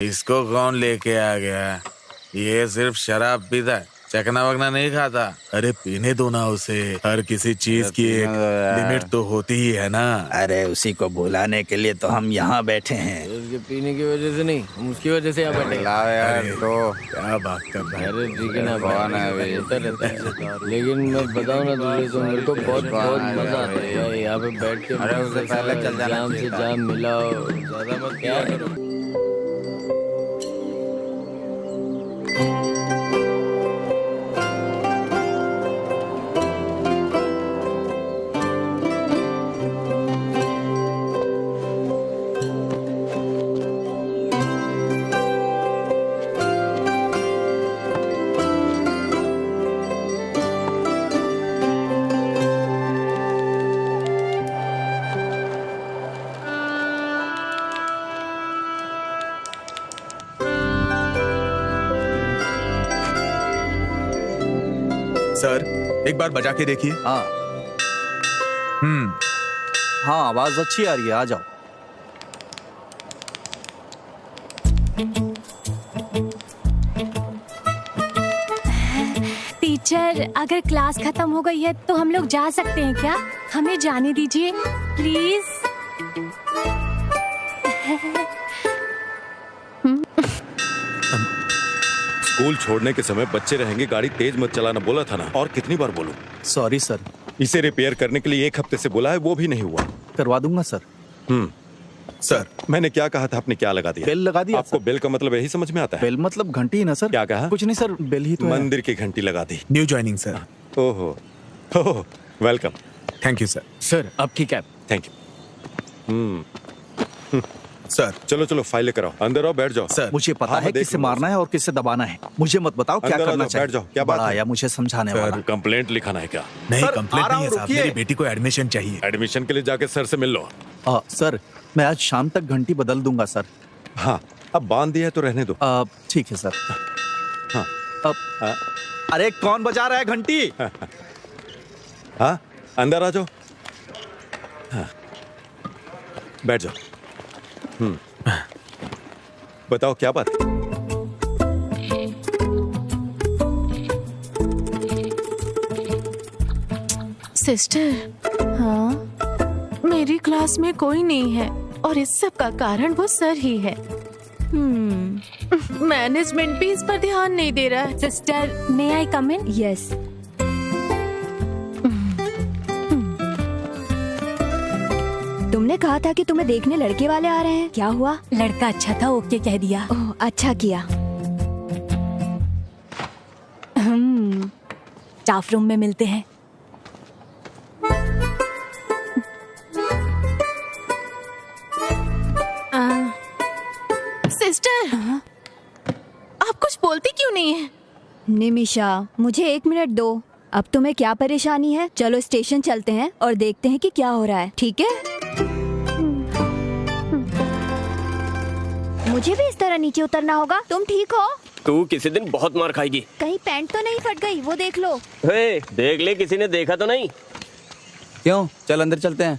इसको कौन लेके आ गया? ये सिर्फ शराब पीता है, चकना वकना नहीं खाता। अरे पीने दो ना उसे, हर किसी चीज की एक लिमिट तो होती ही है ना। अरे उसी को बुलाने के लिए तो हम यहाँ बैठे हैं। उसके पीने की वजह से नहीं, हम उसकी वजह से यहाँ बैठे। लाओ यार, तो क्या बात कर रहा है? अरे ठीक है ना, कौन है भाई? होता रहता है, लेकिन मैं बताऊँ ना तुझे, तो मेरे को बहुत बहुत मजा आता है यार यहाँ पे बैठ के। अरे उससे पहले चल जाना जाम से जाम मिलाओ, ज्यादा मत क्या करो। सर एक बार बजा के देखिए। हाँ हाँ, आवाज अच्छी आ रही है, आ जाओ। टीचर, अगर क्लास खत्म हो गई है तो हम लोग जा सकते हैं क्या? हमें जाने दीजिए प्लीज। स्कूल छोड़ने के समय बच्चे रहेंगे, गाड़ी तेज मत चलाना बोला था ना, और कितनी बार बोलूं? Sorry sir. इसे रिपेयर करने के लिए 1 हफ्ते से बोला है, वो भी नहीं हुआ। करवा दूंगा सर। सर मैंने क्या कहा था, आपने क्या लगा दिया? बेल लगा दिया। आपको बेल का मतलब यही समझ में आता है? बेल मतलब घंटी ना सर। क्या कहा? कुछ नहीं सर, बेल ही तो है। मंदिर की घंटी लगा दी। New joining sir. ओहो, welcome. Thank you sir. Sir अब ठीक है। Thank you. सर चलो चलो फाइल लेकर आओ, अंदर आओ, बैठ जाओ। सर मुझे पता हाँ, है देख किसे लूंगा मारना है और किसे दबाना है। मुझे मत बताओ क्या अंदर आ करना जाओ, चाहिए। बैठ जाओ। क्या बात बड़ा है? आया मुझे समझाने सर, वाला। कंप्लेंट लिखाना है क्या? नहीं, सर, कंप्लेंट आ रहा नहीं है हूँ, साहब, रुकिए। मेरी बेटी को एडमिशन चाहिए। एडमिशन के लिए जाके सर से मिल लो। सर मैं आज शाम तक घंटी बदल दूंगा सर। हाँ, अब बांध दिया है तो रहने दो। ठीक है सर। हाँ। अरे कौन बजा रहा है घंटी? हाँ, अंदर आ जाओ। हाँ, बैठ जाओ। बताओ क्या बात है? सिस्टर, हाँ, मेरी क्लास में कोई नहीं है और इस सब का कारण वो सर ही है। मैनेजमेंट भी इस पर ध्यान नहीं दे रहा है। सिस्टर, मे आई कम इन? यस। तुमने कहा था कि तुम्हें देखने लड़के वाले आ रहे हैं, क्या हुआ? लड़का अच्छा था, ओके कह दिया। ओह, अच्छा किया। स्टाफ रूम में मिलते हैं। सिस्टर, आप कुछ बोलती क्यों नहीं है? निमिषा, मुझे 1 मिनट दो। अब तुम्हें क्या परेशानी है? चलो स्टेशन चलते हैं और देखते हैं कि क्या हो रहा है, ठीक है? मुझे भी इस तरह नीचे उतरना होगा। तुम ठीक हो? तू किसी दिन बहुत मार खाएगी। कहीं पैंट तो नहीं फट गई? वो देख लो। हे, देख ले, किसी ने देखा तो नहीं? क्यों? चल अंदर चलते हैं।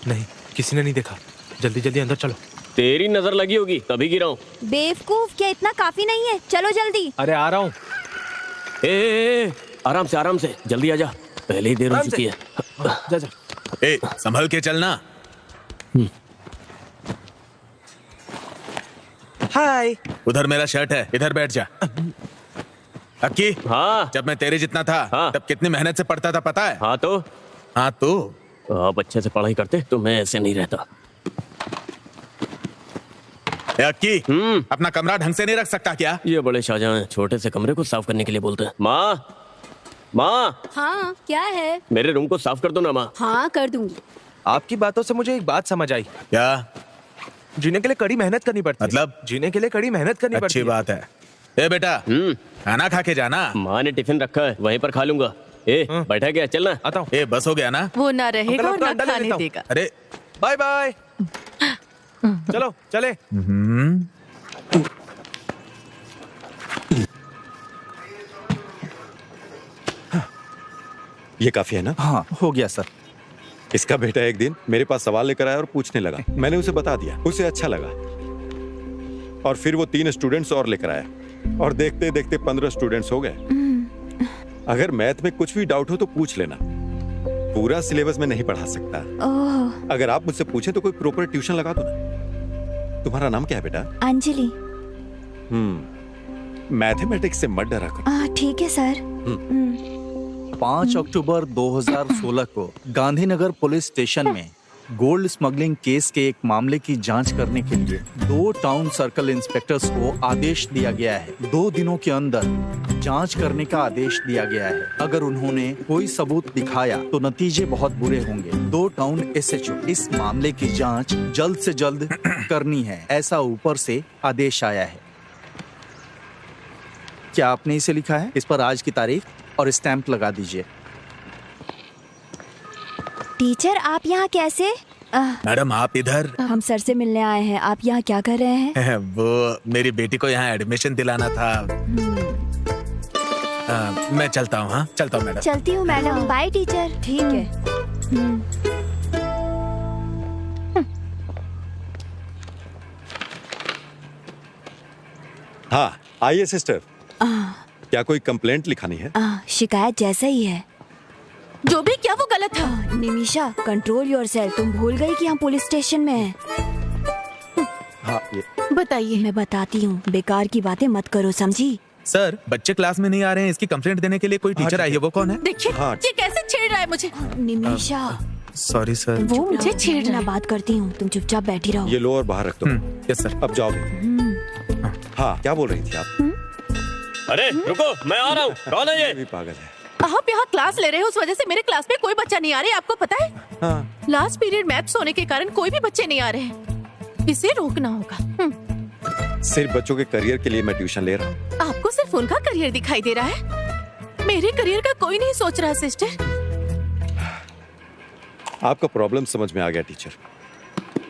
नहीं, किसी ने नहीं देखा। जल्दी जल्दी अंदर चलो। तेरी नजर लगी होगी तभी गिरा हूँ। बेवकूफ, क्या इतना काफी नहीं है? चलो जल्दी। अरे आ रहा हूँ। आराम से जल्दी आजा, पहले ही देर हो चुकी है। जा जा। ए, संभल के चलना। हाय। उधर मेरा शर्ट है, इधर बैठ जा। अक्की, हाँ, जब मैं तेरे जितना था हाँ। तब कितनी मेहनत से पढ़ता था पता है? हाँ तो हाँ तो आप अच्छे से पढ़ाई करते तो मैं ऐसे नहीं रहता। ए अक्की, अपना कमरा ढंग से नहीं रख सकता क्या? ये बड़े शाहजहां हैं, छोटे से कमरे को साफ करने के लिए बोलते हैं। माँ, हाँ, क्या है? मेरे रूम को साफ कर दो ना माँ। हाँ, कर दूंगी। आपकी बातों से मुझे एक बात समझ आई। क्या? जीने के लिए कड़ी मेहनत करनी पड़ती है। मतलब? जीने के लिए कड़ी मेहनत करनी पड़ती अच्छी है। बात है। ए बेटा, खाना खा के जाना। माँ ने टिफिन रखा है, वहीं पर खा लूंगा। बैठा गया, चलना। आता हूँ। ए बस हो गया ना? वो ना रहेगा और ना अंडा ले खाने लेता हूँ। देगा। अरे बाय बाय। चलो चले। ये काफी है ना? हाँ, हो गया सर। इसका बेटा एक दिन मेरे पास सवाल लेकर आया और पूछने लगा। मैंने उसे बता दिया, उसे अच्छा लगा और फिर वो 3 स्टूडेंट्स और लेकर आया और देखते देखते 15 स्टूडेंट्स हो गए। अगर मैथ में कुछ भी डाउट हो तो पूछ लेना, पूरा सिलेबस में नहीं पढ़ा सकता। अगर आप मुझसे पूछें तो कोई प्रॉपर ट्यूशन लगा दो ना। तुम्हारा नाम क्या है बेटा? अंजलि। मैथमेटिक्स से मत डरा करो। ठीक है सर। 5 अक्टूबर 2016 को गांधीनगर पुलिस स्टेशन में गोल्ड स्मगलिंग केस के एक मामले की जांच करने के लिए 2 टाउन सर्कल इंस्पेक्टर्स को आदेश दिया गया है। 2 दिनों के अंदर जांच करने का आदेश दिया गया है। अगर उन्होंने कोई सबूत दिखाया तो नतीजे बहुत बुरे होंगे। 2 टाउन एसएचओ इस मामले की जांच जल्द से जल्द करनी है, ऐसा ऊपर से आदेश आया है। क्या आपने इसे लिखा है? इस पर आज की तारीख और स्टैंप लगा दीजिए। टीचर आप यहाँ कैसे? मैडम आप इधर? हम सर से मिलने आए हैं। आप यहाँ क्या कर रहे हैं? वो मेरी बेटी को यहाँ एडमिशन दिलाना था। मैं चलता हूँ। हाँ चलता हूँ मैडम। चलती हूँ मैडम। Bye teacher. ठीक है। हाँ आइए सिस्टर। क्या कोई कंप्लेंट लिखानी है? शिकायत जैसा ही है। जो भी क्या वो गलत था। Nimisha control yourself. तुम भूल गई कि हम पुलिस स्टेशन में हैं। हाँ बताइए। मैं बताती हूँ, बेकार की बातें मत करो, समझी? सर बच्चे क्लास में नहीं आ रहे हैं, इसकी कंप्लेंट देने के लिए कोई टीचर आई है। वो कौन है? देखिए ये कैसे छेड़ रहा है मुझे। Nimisha sorry sir. वो मुझे छेड़ रहा। बात करती हूँ, तुम चुपचाप बैठी रहो। ये लो और बाहर रख दो। Yes sir. अब जाओ। हाँ क्या बोल रही थी आप? अरे रुको, मैं आ रहा हूँ। कौन है ये? भी पागल है। आप यहाँ क्लास ले रहे हो, उस वजह से मेरे क्लास में कोई बच्चा नहीं आ रहा है, आपको पता है? हाँ। लास्ट पीरियड मैथ्स होने के कारण कोई भी बच्चे नहीं आ रहे हैं। इसे रोकना होगा। सिर्फ बच्चों के करियर के लिए मैं ट्यूशन ले रहा हूँ। आपको सिर्फ उनका करियर दिखाई दे रहा है, मेरे करियर का कोई नहीं सोच रहा सिस्टर। आपका प्रॉब्लम समझ में आ गया टीचर।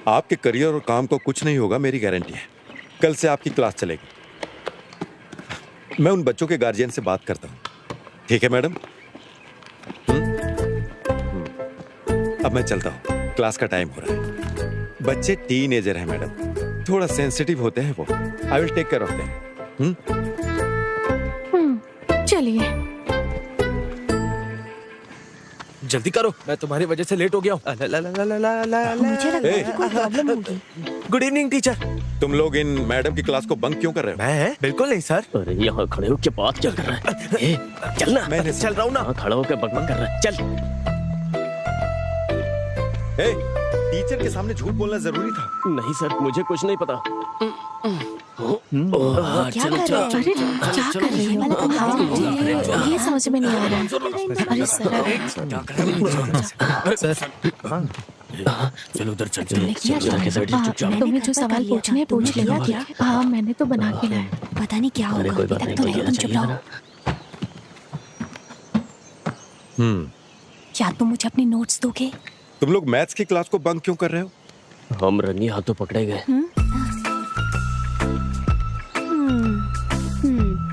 आपके करियर और काम को कुछ नहीं होगा, मेरी गारंटी है। कल से आपकी क्लास चलेगी। मैं उन बच्चों के गार्जियन से बात करता हूँ। ठीक है मैडम? अब मैं चलता हूँ, क्लास का टाइम हो रहा है। बच्चे टीनेजर हैं मैडम, थोड़ा सेंसिटिव होते हैं वो। I will take care of them. चलिए जल्दी करो, मैं तुम्हारी वजह से लेट हो गया हूँ। मुझे लग रहा है कोई प्रॉब्लम होगी। Good evening teacher. तुम लोग इन मैडम की क्लास को बंक क्यों कर रहे हो? मैं बिल्कुल नहीं सर। अरे यहाँ खड़े होकर बात क्या कर रहा है? ए, चल ना। मैंने चल रहा हूँ ना। हाँ, खड़ा होकर बकबक कर रहा है। चल। ए, टीचर के सामने झूठ बोलना जरूरी था। नहीं सर, मुझे कुछ नहीं पता। क्या कर रहे हैं? क्या कर रही हो? ये समझ में नहीं आ रहा है। अरे सर चलो उधर चल। तुम्हें जो सवाल पूछने पूछ लेना। क्या? हाँ मैंने तो बना के लाया। पता नहीं क्या होगा। कोई बात नहीं, तो तुम चुप रहो। क्या तुम मुझे अपने नोट्स दोगे? तुम लोग मैथ्स की क्लास को बंक क्यों कर रहे हो? हम रंगी हाथों पकड़े गए।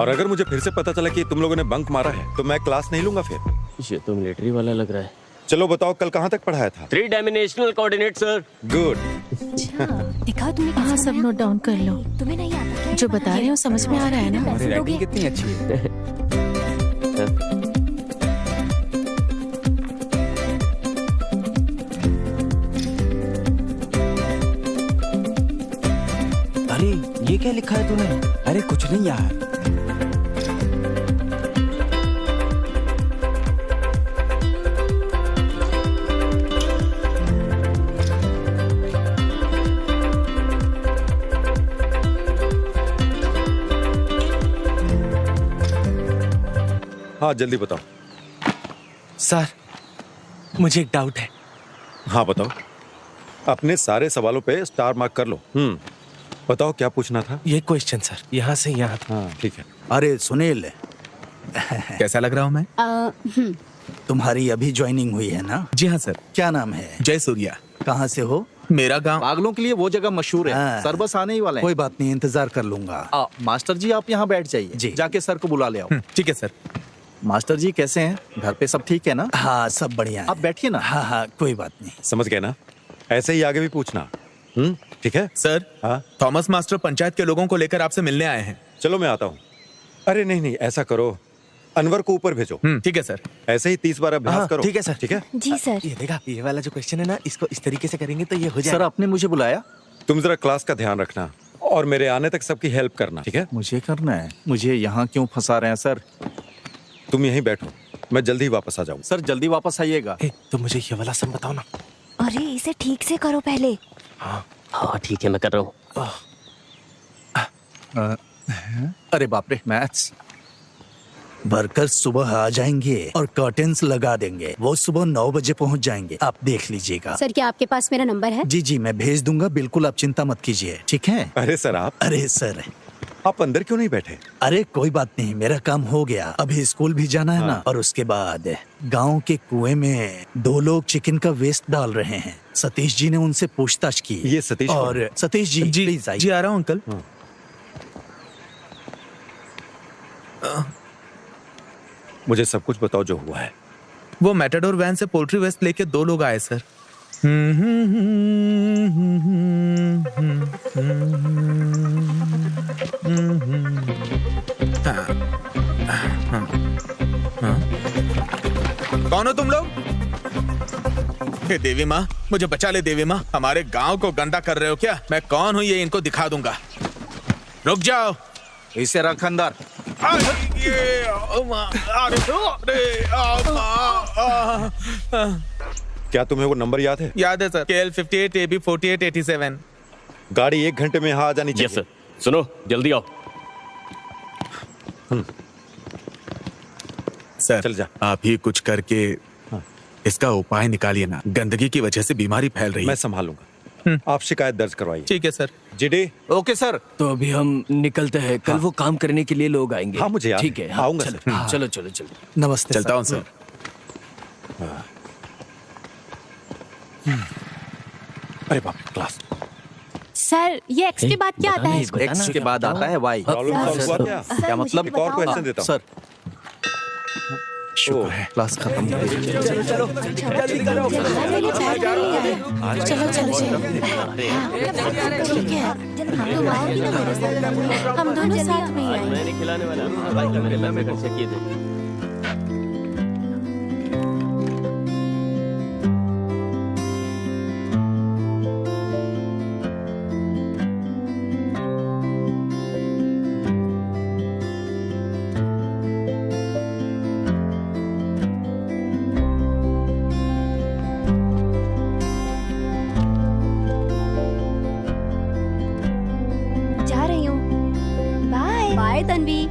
और अगर मुझे फिर से पता चला कि तुम लोगों ने बंक मारा है तो मैं क्लास नहीं लूंगा फिर। ये तो मिलिट्री वाला लग रहा है। चलो बताओ कल कहाँ तक पढ़ाया था? 3 डायमेंशनल कोऑर्डिनेट सर। गुड। दिखाओ तुम्हें। हाँ सब नोट डाउन कर लो। तुम्हें नहीं आता क्या? जो बता रहे हो समझ में आ रहा है ना? पैसे दोगे? कितनी अच्छी है। अरे ये क्या लिखा है तूने? अरे कुछ नहीं यार। हाँ जल्दी बताओ। सर मुझे एक डाउट है। हाँ बताओ। अपने सारे सवालों पे स्टार मार्क कर लो। बताओ क्या पूछना था? ये क्वेश्चन सर यहाँ से यहाँ। हाँ ठीक है। अरे सुनील, कैसा लग रहा हूँ मैं? तुम्हारी अभी ज्वाइनिंग हुई है ना? जी हाँ सर। क्या नाम है? जय सूर्या। कहाँ से हो? मेरा गांव। पागलों के लिए वो जगह मशहूर है। सर बस आने ही वाले हैं। कोई बात नहीं, इंतजार कर लूंगा। मास्टर जी आप यहाँ बैठ जाइए जी। जाके सर को बुला ले आओ। ठीक है सर। मास्टर जी कैसे हैं? घर पे सब ठीक है ना? हाँ सब बढ़िया। आप बैठिए ना। हाँ हाँ कोई बात नहीं। समझ गए ना? ऐसे ही आगे भी पूछना। ठीक है सर, हाँ थॉमस मास्टर पंचायत के लोगों को लेकर आपसे मिलने आए हैं। चलो मैं आता हूँ। अरे नहीं नहीं, ऐसा करो, अनवर को ऊपर भेजो। ठीक है सर। ऐसे ही 30 बार अभ्यास करो। ठीक है सर। ठीक है जी सर। ये देखा, ये वाला जो क्वेश्चन है ना, इसको इस तरीके से करेंगे तो ये हो सर जाएगा। आपने मुझे बुलाया? तुम जरा क्लास का ध्यान रखना और मेरे आने तक सबकी हेल्प करना, ठीक है? मुझे करना है? मुझे यहाँ क्यों फंसा रहे हैं सर? तुम यहीं बैठो, मैं जल्दी वापस आ जाऊँ। सर जल्दी वापस आइएगा। तो मुझे ये वाला सम बताओ ना। अरे इसे ठीक से करो पहले। हाँ ठीक है, मैं कर रहा हूँ। अरे बाप रे, मैथ्स। वर्कर्स सुबह आ जाएंगे और कर्टेन्स लगा देंगे। वो सुबह 9 बजे पहुंच जाएंगे, आप देख लीजिएगा। सर क्या आपके पास मेरा नंबर है? जी जी, मैं भेज दूंगा, बिल्कुल आप चिंता मत कीजिए, ठीक है? अरे सर आप आप अंदर क्यों नहीं बैठे? अरे कोई बात नहीं, मेरा काम हो गया। अभी स्कूल भी जाना है ना, और उसके बाद गांव के कुएं में 2 लोग चिकन का वेस्ट डाल रहे हैं। सतीश जी ने उनसे पूछताछ की। ये सतीश और सतीश जी प्लीज आइए। जी आ रहा हूँ अंकल। मुझे सब कुछ बताओ जो हुआ है। वो मैटाडोर वैन से पोल्ट्री वेस्ट लेके 2 लोग आए सर। कौन हो तुम लोग? हे देवी माँ, मुझे बचा ले देवी माँ, हमारे गांव को गंदा कर रहे हो क्या? मैं कौन हूँ ये इनको दिखा दूंगा। रुक जाओ। इसे रख अंदर। क्या तुम्हें वो नंबर याद है? याद है सर, KL 58 AB 48 87। गाड़ी 1 घंटे में यहाँ आ जानी चाहिए। Yes sir. सुनो, जल्दी आओ। सर चल जा। आप ही कुछ करके इसका उपाय निकालिए ना, गंदगी की वजह से बीमारी फैल रही है। मैं संभालूंगा। आप शिकायत दर्ज करवाइए। ठीक है सर। जीडी। Okay sir. तो अभी हम निकलते हैं, कल वो काम करने के लिए लोग आएंगे। हाँ मुझे याद ठीक है, हाँ, आऊंगा चलो, सर। चलो चलो चलो। नमस्ते। चलता हूँ सर। अरे बाप रे, क्लास। सर ये एक्स के बाद क्या आता है? एक्स के बाद आता है वाई। प्रॉब्लम सॉल्व हुआ क्या? क्या मतलब? एक और क्वेश्चन देता हूँ। सर शुक्र है क्लास खत्म हो गई। चलो चलो ठीक है, तुम आओगी ना मेरे साथ? हम दोनों साथ में ही आएंगे। मैं नहीं खिलाने वाला, मैं कर सकिए थे। जा रही हूँ। Bye bye Tanvi.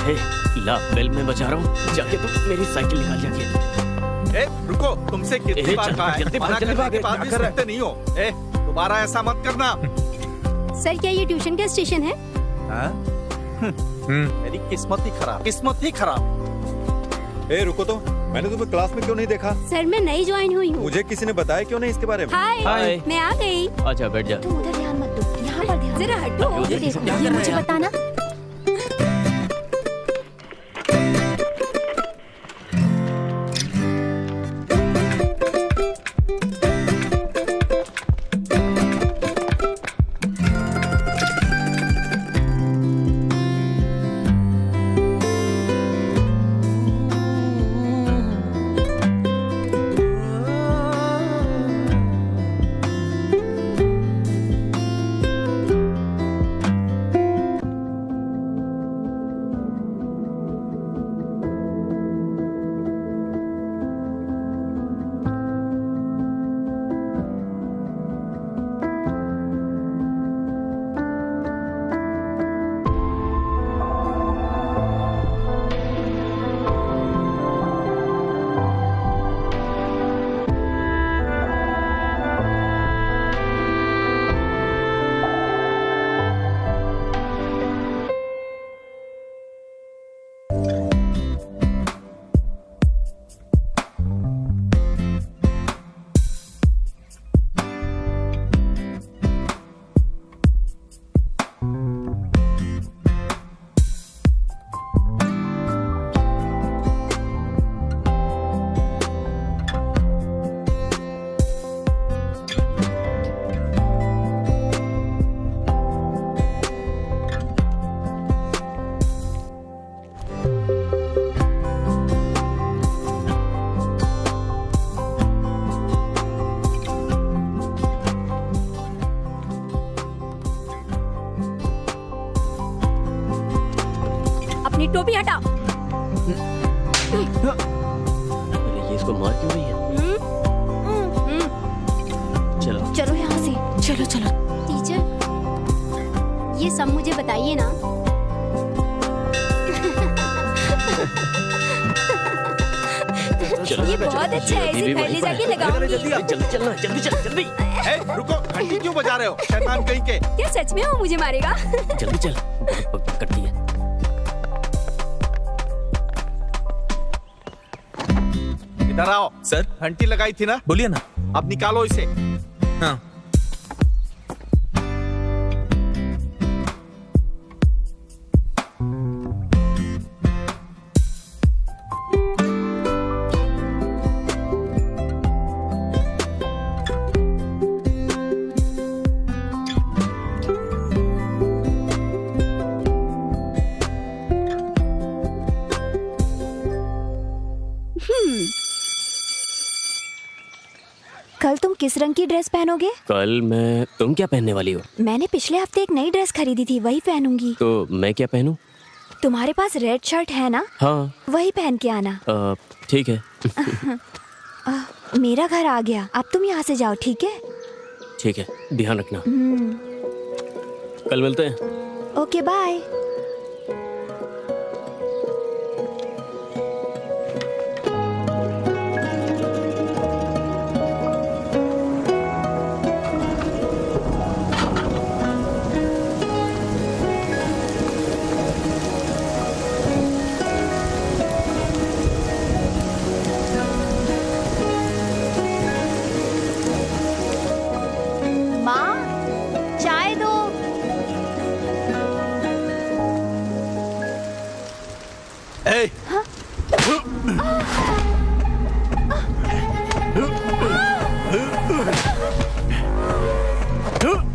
हे, ला बेल में बचा रहा हूँ, जाके तुम मेरी साइकिल निकाल जाके। ए, रुको, तुमसे कितनी बार कहा है? जल्दी मना जल्दी करने के बाद भी सुनते नहीं हो। ए, दोबारा ऐसा मत करना। सर क्या ये ट्यूशन का स्टेशन है? मेरी किस्मत ही खराब, किस्मत ही खराब। ए रुको तो, मैंने तुम्हें क्लास में क्यों नहीं देखा? सर मैं नई ज्वाइन हुई हूँ। मुझे किसी ने बताया क्यों नहीं इसके बारे में? हाय, मैं आ गई। अच्छा बैठ जा। तुम उधर ध्यान मत दो, यहाँ पर ध्यान। जरा हटो। ये देखो, ये मुझे बताना। टोपी हटा। अरे ये इसको मार क्यों रही है? चलो चलो यहाँ से। चलो चलो। टीचर, ये सब मुझे बताइए ना। चलो ये बहुत अच्छा है, इसे घर ले जाके लगाऊंगी। जल्दी चलना, जल्दी चल, जल्दी। रुको, घंटी क्यों बजा रहे हो शैतान कहीं के? क्या सच में वो मुझे मारेगा? जल्दी चल, बहुत पक करती है। इधर आओ। सर, घंटी लगाई थी ना? बोलिए ना। अब निकालो इसे। हाँ। कल तुम किस रंग की ड्रेस पहनोगे? कल मैं, तुम क्या पहनने वाली हो? मैंने पिछले हफ्ते एक नई ड्रेस खरीदी थी, वही पहनूंगी। तो मैं क्या पहनूं? तुम्हारे पास रेड शर्ट है ना? हाँ। वही पहन के आना। ठीक है। मेरा घर आ गया, अब तुम यहाँ से जाओ, ठीक है? ठीक है, ध्यान रखना। कल मिलते हैं। Okay bye.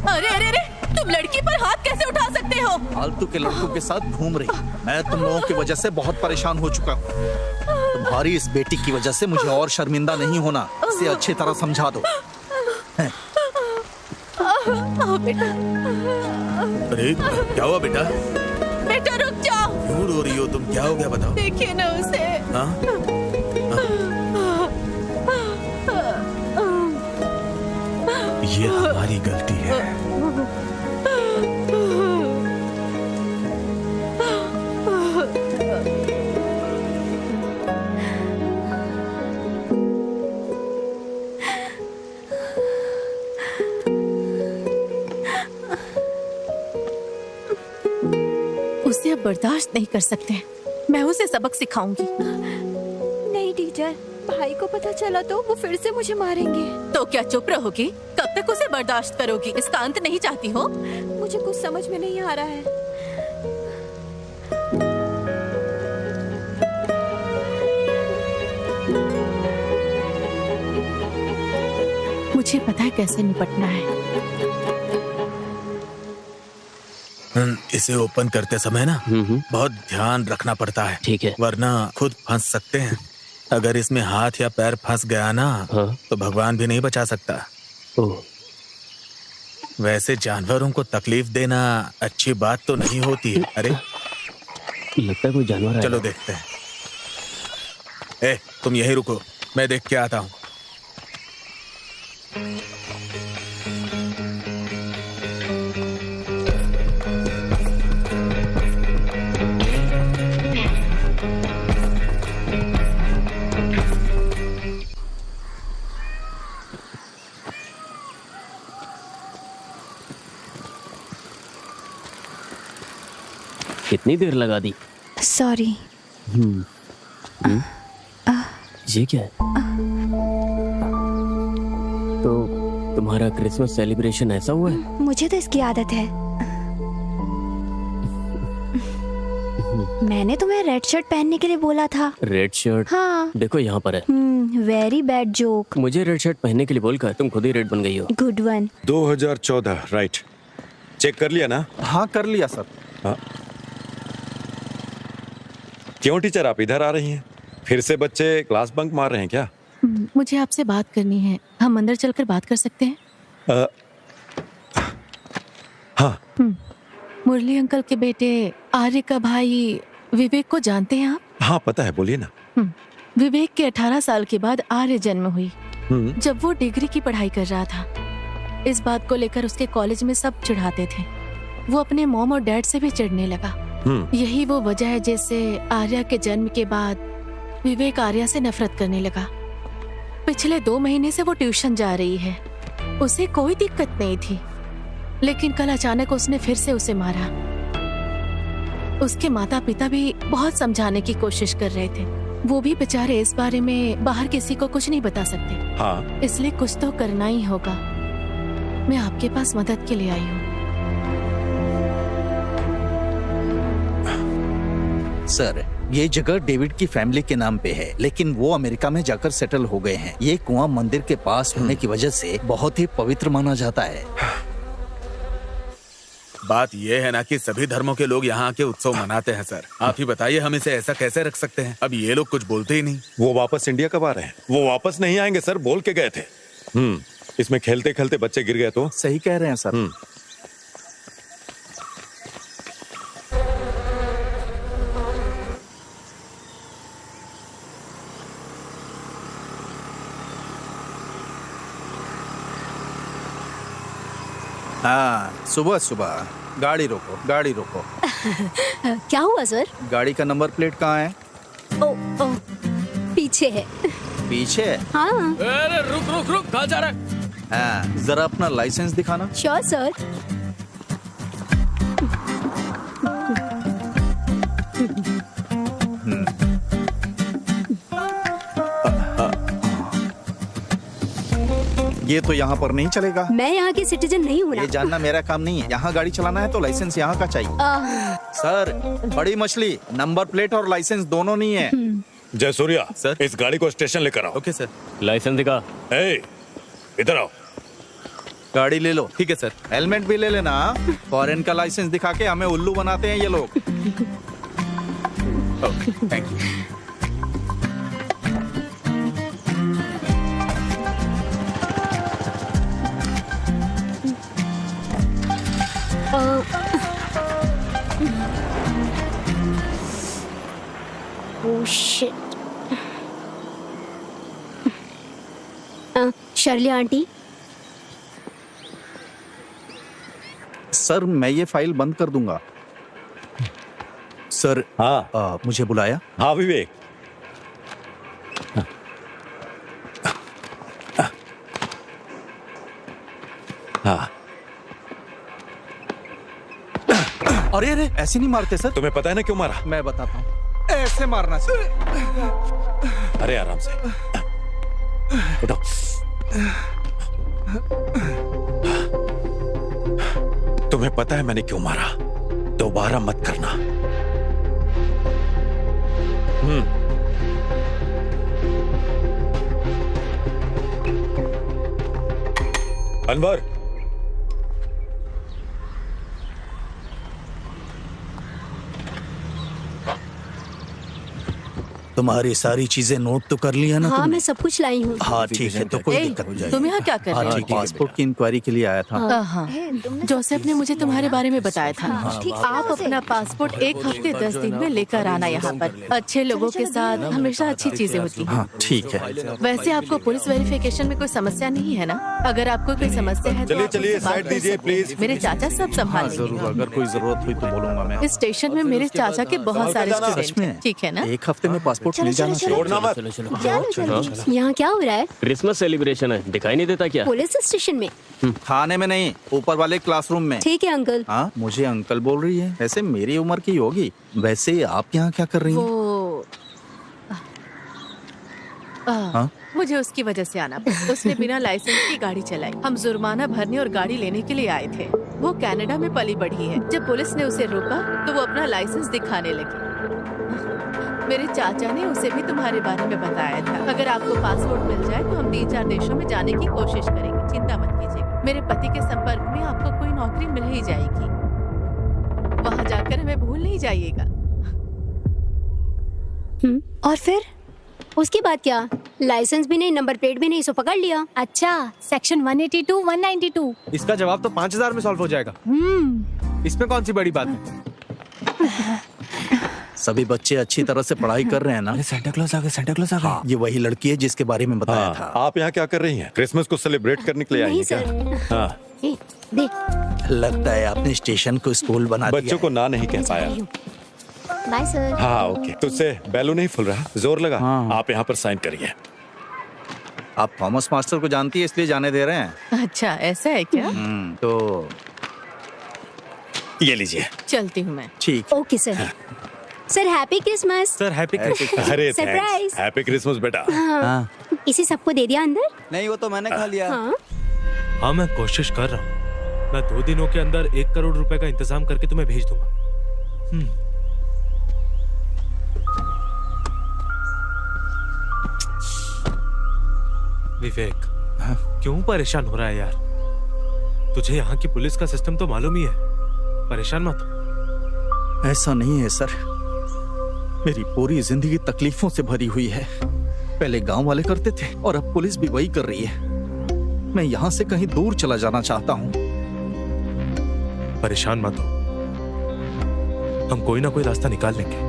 अरे अरे अरे, तुम लड़की पर हाथ कैसे उठा सकते हो? फालतू के लड़कों के साथ घूम रही। मैं तुम लोगों की वजह से बहुत परेशान हो चुका हूँ। तुम्हारी इस बेटी की वजह से मुझे और शर्मिंदा नहीं होना, इसे अच्छी तरह समझा दो। बेटा। अरे क्या हुआ बेटा? बेटा रुक जाओ। क्यों रो रही हो तुम? क्या हो गया बताओ। देखिए ना उसे। हाँ? ये हमारी गलती है। उसे अब बर्दाश्त नहीं कर सकते। मैं उसे सबक सिखाऊंगी। नहीं टीचर, भाई को पता चला तो वो फिर से मुझे मारेंगे। तो क्या चुप रहोगी? कब तक उसे बर्दाश्त करोगी? इसका अंत नहीं चाहती हो? मुझे कुछ समझ में नहीं आ रहा है। मुझे पता है कैसे निपटना है। इसे ओपन करते समय ना बहुत ध्यान रखना पड़ता है। ठीक है। वरना खुद फंस सकते हैं। अगर इसमें हाथ या पैर फंस गया ना तो भगवान भी नहीं बचा सकता। वैसे जानवरों को तकलीफ देना अच्छी बात तो नहीं होती है। अरे लगता है कोई जानवर है। चलो देखते हैं। तुम यहीं रुको, मैं देख के आता हूँ। कितनी देर लगा दी? सॉरी। ये क्या है? तो तुम्हारा क्रिसमस सेलिब्रेशन ऐसा हुआ है? मुझे तो इसकी आदत है। मैंने तुम्हें रेड शर्ट पहनने के लिए बोला था। Red shirt? हाँ। देखो यहाँ पर है। Very bad joke. मुझे रेड शर्ट पहनने के लिए बोलकर तुम खुद ही रेड बन गई हो। Good one. 2014 राइट। चेक कर लिया ना? हाँ कर लिया सर। हाँ। क्यों टीचर आप इधर आ रही हैं? फिर से बच्चे क्लास बंक मार रहे हैं क्या? मुझे आपसे बात करनी है। हम अंदर चलकर बात कर सकते हैं? हाँ। मुरली अंकल के बेटे आर्य का भाई विवेक को जानते हैं आप? हाँ पता है, बोलिए ना। विवेक के 18 साल के बाद आर्य जन्म हुई। जब वो डिग्री की पढ़ाई कर रहा था, इस बात को लेकर उसके कॉलेज में सब चिढ़ाते थे। वो अपने मॉम और डैड से भी चिढ़ने लगा। यही वो वजह है जिससे आर्या के जन्म के बाद विवेक आर्या से नफरत करने लगा। पिछले 2 महीने से वो ट्यूशन जा रही है। उसे कोई दिक्कत नहीं थी, लेकिन कल अचानक उसने फिर से उसे मारा। उसके माता पिता भी बहुत समझाने की कोशिश कर रहे थे। वो भी बेचारे इस बारे में बाहर किसी को कुछ नहीं बता सकते। हाँ। इसलिए कुछ तो करना ही होगा। मैं आपके पास मदद के लिए आई हूँ। सर, ये जगह डेविड की फैमिली के नाम पे है, लेकिन वो अमेरिका में जाकर सेटल हो गए हैं। ये कुआं मंदिर के पास होने की वजह से बहुत ही पवित्र माना जाता है। बात ये है ना कि सभी धर्मों के लोग यहाँ के उत्सव मनाते हैं सर। आप ही बताइए, हम इसे ऐसा कैसे रख सकते हैं? अब ये लोग कुछ बोलते ही नहीं। वो वापस इंडिया कब आ रहे हैं? वो वापस नहीं आएंगे सर, बोल के गए थे। इसमें खेलते खेलते बच्चे गिर गए तो? सही कह रहे हैं सर। हाँ, सुबह सुबह गाड़ी रोको, गाड़ी रोको। क्या हुआ सर? गाड़ी का नंबर प्लेट कहाँ है? ओ, पीछे है। पीछे है? हाँ। अरे रुक रुक रुक, कहाँ जा रहा है? हाँ, जरा अपना लाइसेंस दिखाना। Sure sir. ये तो यहाँ पर नहीं चलेगा। मैं यहाँ की सिटीजन नहीं हूँ ना। ये जानना मेरा काम नहीं है। यहाँ गाड़ी चलाना है तो लाइसेंस यहाँ का चाहिए। सर, बड़ी मछली, नंबर प्लेट और लाइसेंस दोनों नहीं है। जयसूर्या सर, इस गाड़ी को स्टेशन लेकर आओ। Okay sir. लाइसेंस दिखा। इधर आओ। गाड़ी ले लो। ठीक है सर। हेलमेट भी ले लेना। फॉरेन का लाइसेंस दिखा के हमें उल्लू बनाते हैं ये लोग। Thank you. Oh shit. Shirley aunty, sir मैं ये फाइल बंद कर दूंगा। सर हाँ मुझे बुलाया? हाँ विवेक। हाँ। अरे अरे, ऐसे नहीं मारते सर। तुम्हें पता है ना क्यों मारा? मैं बताता हूँ। ऐसे मारना सर। अरे आराम से उठो। तुम्हें पता है मैंने क्यों मारा? दोबारा मत करना। अनवर, तुम्हारी सारी चीजें नोट तो कर ली है ना? हाँ, तुमने? मैं सब कुछ लाई हूँ। हाँ ठीक है, तो कोई दिक्कत नहीं। तुम यहाँ क्या कर रहे हो? पासपोर्ट की इंक्वायरी के लिए आया था। हाँ, जोसेफ ने मुझे तुम्हारे बारे में बताया था। आप अपना पासपोर्ट 1 हफ्ते 10 दिन में लेकर आना यहाँ पर। अच्छे लोगों के साथ हमेशा अच्छी चीजें होती हैं। हाँ ठीक है। वैसे आपको पुलिस वेरिफिकेशन में कोई समस्या नहीं है ना? अगर आपको कोई समस्या है तो चलिए साइड दीजिए प्लीज। मेरे चाचा सब संभाल जरूर, अगर कोई जरूरत हुई तो बोलूंगा मैं। इस स्टेशन में मेरे चाचा के बहुत सारे स्टूडेंट हैं। ठीक है ना? 1 हफ्ते में पासपोर्ट मिल जाना चाहिए। चलो चलो। यहाँ क्या हो रहा है? क्रिसमस सेलिब्रेशन है, दिखाई नहीं देता क्या? पुलिस स्टेशन में? खाने में नहीं, ऊपर वाले क्लासरूम में। ठीक है अंकल। हाँ, मुझे अंकल बोल रही है। ऐसे मेरी उम्र की होगी। वैसे आप यहाँ क्या कर रही हैं? हाँ? मुझे उसकी वजह से आना पड़ा। उसने बिना लाइसेंस की गाड़ी चलाई। हम जुर्माना भरने और गाड़ी लेने के लिए आए थे। वो कनाडा में पली बढ़ी है। जब पुलिस ने उसे रोका तो वो अपना लाइसेंस दिखाने लगी। मेरे चाचा ने उसे भी तुम्हारे बारे में बताया था। अगर आपको पासपोर्ट मिल जाए तो हम 3-4 देशों में जाने की कोशिश करेंगे। चिंता मत कीजिएगा। मेरे पति के संपर्क में आपको कोई नौकरी मिल ही जाएगी। वहाँ जाकर हमें भूल नहीं जाइएगा। और फिर उसके बाद क्या? लाइसेंस भी नहीं, नंबर प्लेट भी नहीं, सो पकड़ लिया। अच्छा, सेक्शन 182, 192। इसका जवाब तो 5000 में सॉल्व हो जाएगा। इसमें कौन सी बड़ी बात है? सभी बच्चे अच्छी तरह से पढ़ाई कर रहे हैं ना? सेंटा क्लॉज आ गया, सेंटा क्लॉज आ गया। हाँ, ये वही लड़की है जिसके बारे में बताया था। आप यहाँ क्या कर रही हैं? क्रिसमस को सेलिब्रेट करने के लिए आई हैं क्या? हाँ। देख, लगता है आपने स्टेशन को स्कूल बना दिया। बच्चों को ना नहीं कह पाया। Bye sir. हाँ ओके। तुझसे बैलून नहीं फूल रहा, जोर लगा। आप यहाँ पर साइन करिए। आप थॉमस मास्टर को जानती है इसलिए जाने दे रहे हैं? अच्छा ऐसा है क्या? तो ये लीजिए। चलती हूँ मैं। ठीक। Okay sir. Sir happy Christmas. Sir happy Christmas. अरे सरप्राइज। हैप्पी क्रिसमस बेटा। हाँ। इसे सबको दे दिया अंदर? नहीं, वो तो मैंने खा लिया। हाँ मैं कोशिश कर रहा हूँ। मैं 2 दिनों के अंदर 1 करोड़ रुपए का इंतजाम करके तुम्हें भेज दूंगा। विवेक, क्यों परेशान हो रहा है यार? तुझे यहाँ की पुलिस का सिस्टम तो मालूम ही है। परेशान मत हो। ऐसा नहीं है सर, मेरी पूरी जिंदगी तकलीफों से भरी हुई है। पहले गांव वाले करते थे और अब पुलिस भी वही कर रही है। मैं यहाँ से कहीं दूर चला जाना चाहता हूँ। परेशान मत हो, हम कोई ना कोई रास्ता निकाल लेंगे।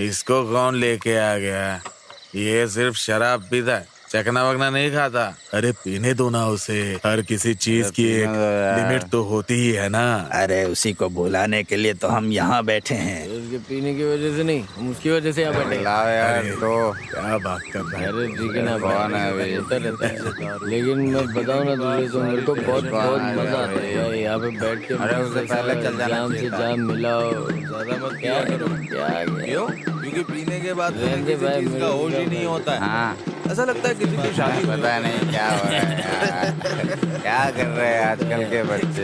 इसको कौन लेके आ गया? ये सिर्फ शराब पीता है, चकना वकना नहीं खाता। अरे पीने दो ना उसे। हर किसी चीज की एक लिमिट तो होती ही है ना। अरे उसी को बुलाने के लिए तो हम यहाँ बैठे हैं। उसके पीने की वजह से नहीं, हम उसकी वजह से यहाँ बैठे। यार तो क्या बात कर रहा है? अरे ठीक है ना, कौन है अभी? रहता है। लेकिन मैं बताऊँ ना तुझे, तो मेरे को बहुत मजा आता है यार यहाँ पे बैठ के। अरे उससे पहले चल जाना जाम से जाम मिलाओ। ज्यादा मत क्या करो? क्या क्यों? क्योंकि पीने के बाद रहने भाई किसी चीज का होश ही नहीं होता है। हाँ। ऐसा लगता है किसी की शादी। पता नहीं क्या हो रहा है यार। क्या कर रहे हैं आजकल के बच्चे?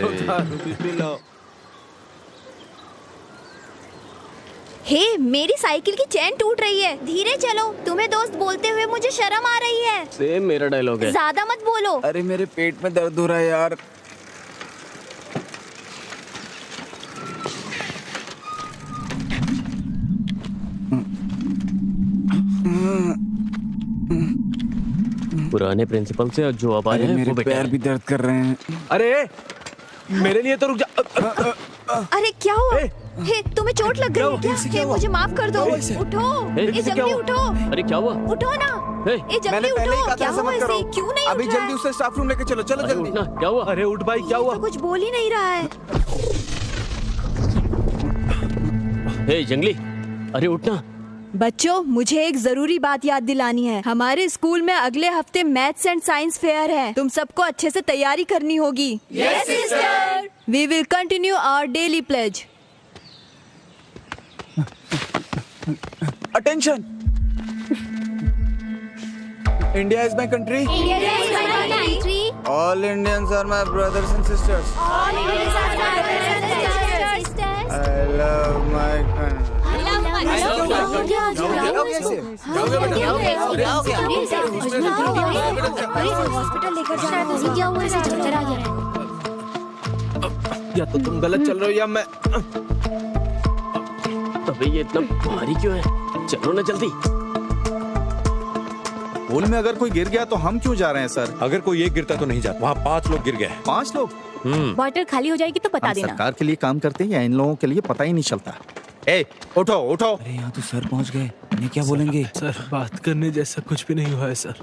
हे, मेरी साइकिल की चेन टूट रही है। धीरे चलो। तुम्हें दोस्त बोलते हुए मुझे शर्म आ रही है। सेम मेरा डायलॉग है। ज्यादा मत बोलो। अरे मेरे पेट में दर्द हो रहा है यार। पुराने प्रिंसिपल से जो अब आए हैं मेरे वो पैर भी दर्द कर रहे हैं। अरे मेरे लिए तो रुक जा। अरे क्या हुआ? हे, तुम्हें चोट लग गई है क्या? हे, मुझे माफ कर दो। उठो। ये जल्दी उठो। अरे क्या हुआ? उठो ना। ये जल्दी उठो। क्या हुआ इसे? क्यों नहीं अभी उठ रहा जल्दी उसे स्टाफ रूम लेके चलो। चलो जल्दी। क्या हुआ? अरे उठ भाई, क्या हुआ? तो कुछ बोल ही नहीं रहा है। हे जंगली, अरे उठना। बच्चों, मुझे एक जरूरी बात याद दिलानी है। हमारे स्कूल में अगले हफ्ते मैथ्स एंड साइंस फेयर है। तुम सबको अच्छे से तैयारी करनी होगी। Yes sister. We will continue our daily pledge. Attention. India is my country. All Indians are my brothers and sisters. I love my country. Hospital लेकर जाना। क्या हुआ? इसे चक्कर आ गया। या तो तुम गलत चल रहे हो या मैं। अबे ये इतना भारी क्यों है? चलो ना जल्दी। पुल में अगर कोई गिर गया तो हम क्यों जा रहे हैं सर? अगर कोई एक गिरता तो नहीं जाता। वहाँ 5 लोग गिर गए। 5 लोग? बॉटल खाली हो जाएगी तो बता हम देना। सरकार के लिए काम करते हैं या इन लोगों के लिए पता ही नहीं चलता। ए, उठो उठो। अरे यहाँ तो सर पहुँच गए। ये क्या बोलेंगे? सर बात करने जैसा कुछ भी नहीं हुआ है सर।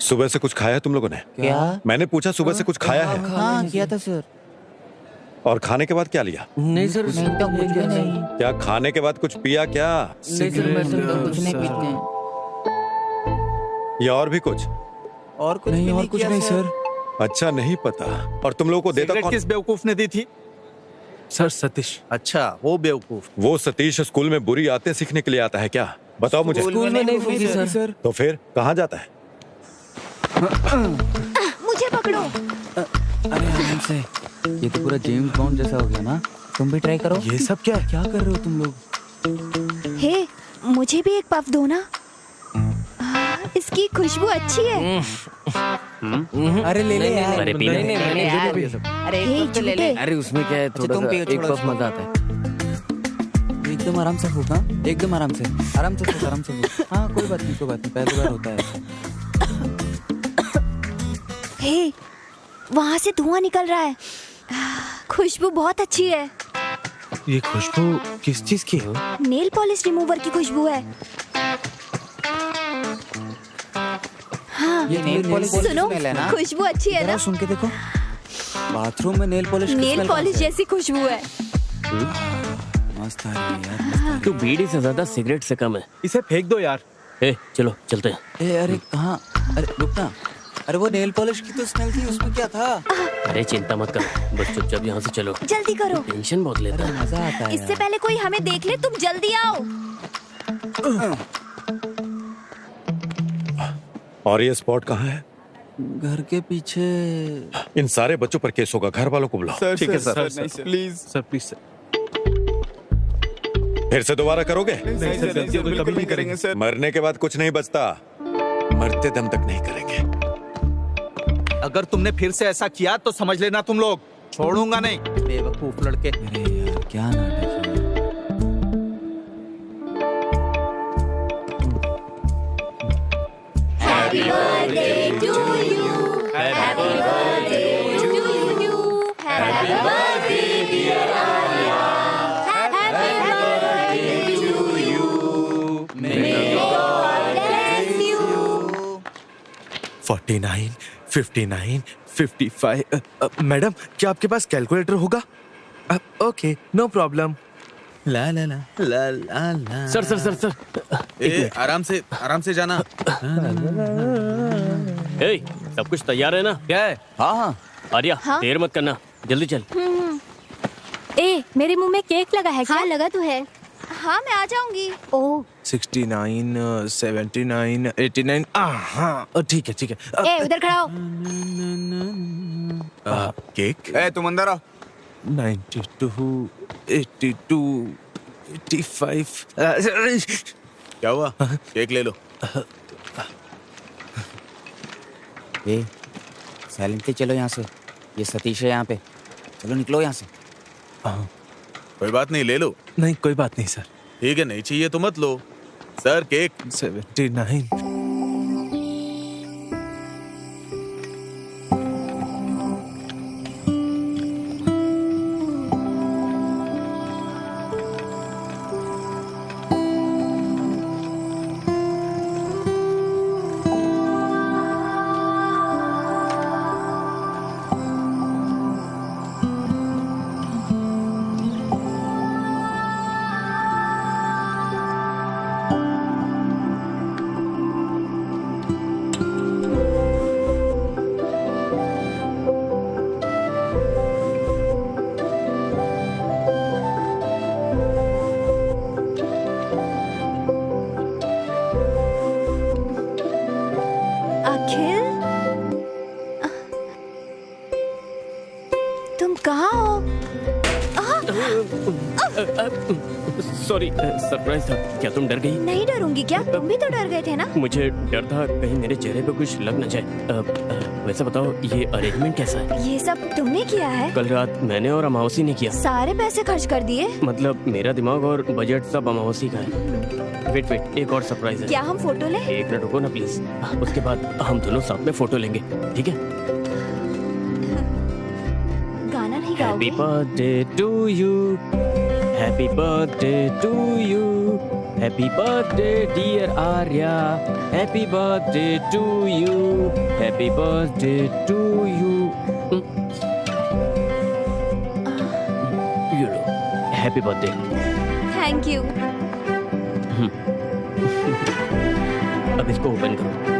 सुबह से कुछ खाया है तुम लोगों ने? क्या? मैंने पूछा सुबह से कुछ खाया है? हाँ किया था सर। और खाने के बाद क्या लिया? नहीं सर, कुछ भी नहीं। क्या खाने के बाद कुछ पिया क्या? नहीं सर, मैं तो कुछ नहीं पीते। या और भी कुछ? और कुछ नहीं, और कुछ नहीं सर। अच्छा नहीं पता। और तुम लोगों को देता सिगरेट कौन? किस बेवकूफ ने दी थी? सर सतीश। अच्छा, वो बेवकूफ। वो सतीश स्कूल में बुरी आदतें सीखने के लिए आता है क्या? बताओ मुझे। स्कूल में नहीं फूकी सर। तो फिर कहाँ जाता है? मुझे पकड़ो। अरे आराम से। ये तो पूरा जेम्स बॉन्ड जैसा हो गया ना। तुम भी ट्राई करो। ये सब क्या? क्या कर रहे हो तुम लोग? हे, मुझे भी एक पफ दो ना। इसकी खुशबू अच्छी है। अरे ले ले यार। अरे पीने अरे एक तो ले ले। अरे उसमें क्या है, थोड़ा सा एक पफ मजा आता है। एकदम आराम से फूक, हाँ एकदम आराम से फूक, आराम से फूक। हाँ कोई बात नहीं, पहली बार होता है। हे, वहाँ से धुआं निकल रहा है। खुशबू बहुत अच्छी है। ये खुशबू किस चीज की है? नेल पॉलिश रिमूवर की खुशबू है। हाँ, ये नेल पॉलिश सुनो, खुशबू अच्छी है ना? सुन के देखो, बाथरूम में नेल पॉलिश जैसी खुशबू है। मस्त आ रही है यार। तू बीड़ी से ज्यादा सिगरेट से कम है। इसे फेंक दो यार। चलो चलते हैं। अरे कहाँ? अरे रुकना। अरे वो नेल पॉलिश की तो स्मेल थी, उसमें क्या था? अरे चिंता मत कर, बस चुपचाप यहाँ से चलो। जल्दी करो, टेंशन बहुत लेता है। मजा आता है। इससे पहले कोई हमें देख ले, तुम जल्दी आओ। और ये स्पॉट कहाँ है? घर के पीछे। इन सारे बच्चों पर केस होगा, घर वालों को बुलाओ। ठीक है sir, please sir, please sir. फिर से दोबारा करोगे? नहीं सर, कभी नहीं करेंगे सर। मरने के बाद कुछ नहीं बचता, मरते दम तक नहीं करेंगे। अगर तुमने फिर से ऐसा किया तो समझ लेना तुम लोग छोड़ूंगा नहीं। बेवकूफ लड़के। अरे यार क्या नाटक है। Happy birthday to you. Happy birthday to you. Happy birthday dear Arya. Happy birthday to you. May God bless you. 49, 59, 55। Madam, क्या आपके पास कैलकुलेटर होगा? Okay, no problem. ला ला ला ला ला ला। सर सर सर सर, आराम से जाना। सब कुछ तैयार है ना? क्या है? हाँ। आर्या, देर मत करना, जल्दी चल। मेरे मुंह में केक लगा है क्या? हाँ लगा तो है। हाँ मैं आ जाऊंगी। ओह 69, 79, 89। हाँ ठीक है। उधर खड़ा हो। केक? तुम अंदर आओ। 92, 82, 85। क्या हुआ? केक ले लो। साइलेंटली चलो यहाँ से। ये सतीश है यहाँ पे। चलो निकलो यहाँ से। कोई बात नहीं, ले लो। नहीं कोई बात नहीं सर। ठीक है, नहीं चाहिए तो मत लो। Sir cake 79। सॉरी, सरप्राइज था। क्या तुम डर गई? नहीं डरूंगी क्या? तुम भी तो डर गए थे ना? मुझे डर था कहीं मेरे चेहरे पे कुछ लग न जाए। वैसे बताओ, ये अरेंजमेंट कैसा है? ये सब तुमने किया है? कल रात मैंने और अमावसी ने किया। सारे पैसे खर्च कर दिए? मतलब मेरा दिमाग और बजट सब अमावसी का है। वेट, एक और सरप्राइज है। क्या हम फोटो लें? एक मिनट रुको ना प्लीज। उसके बाद हम दोनों साथ में फोटो लेंगे, ठीक है? गाना नहीं गाओगे? Happy birthday to you, happy birthday to you, happy birthday dear Arya, happy birthday to you, happy birthday to you. You लो, हैप्पी बर्थडे। Thank you. अब इसको ओपन करो।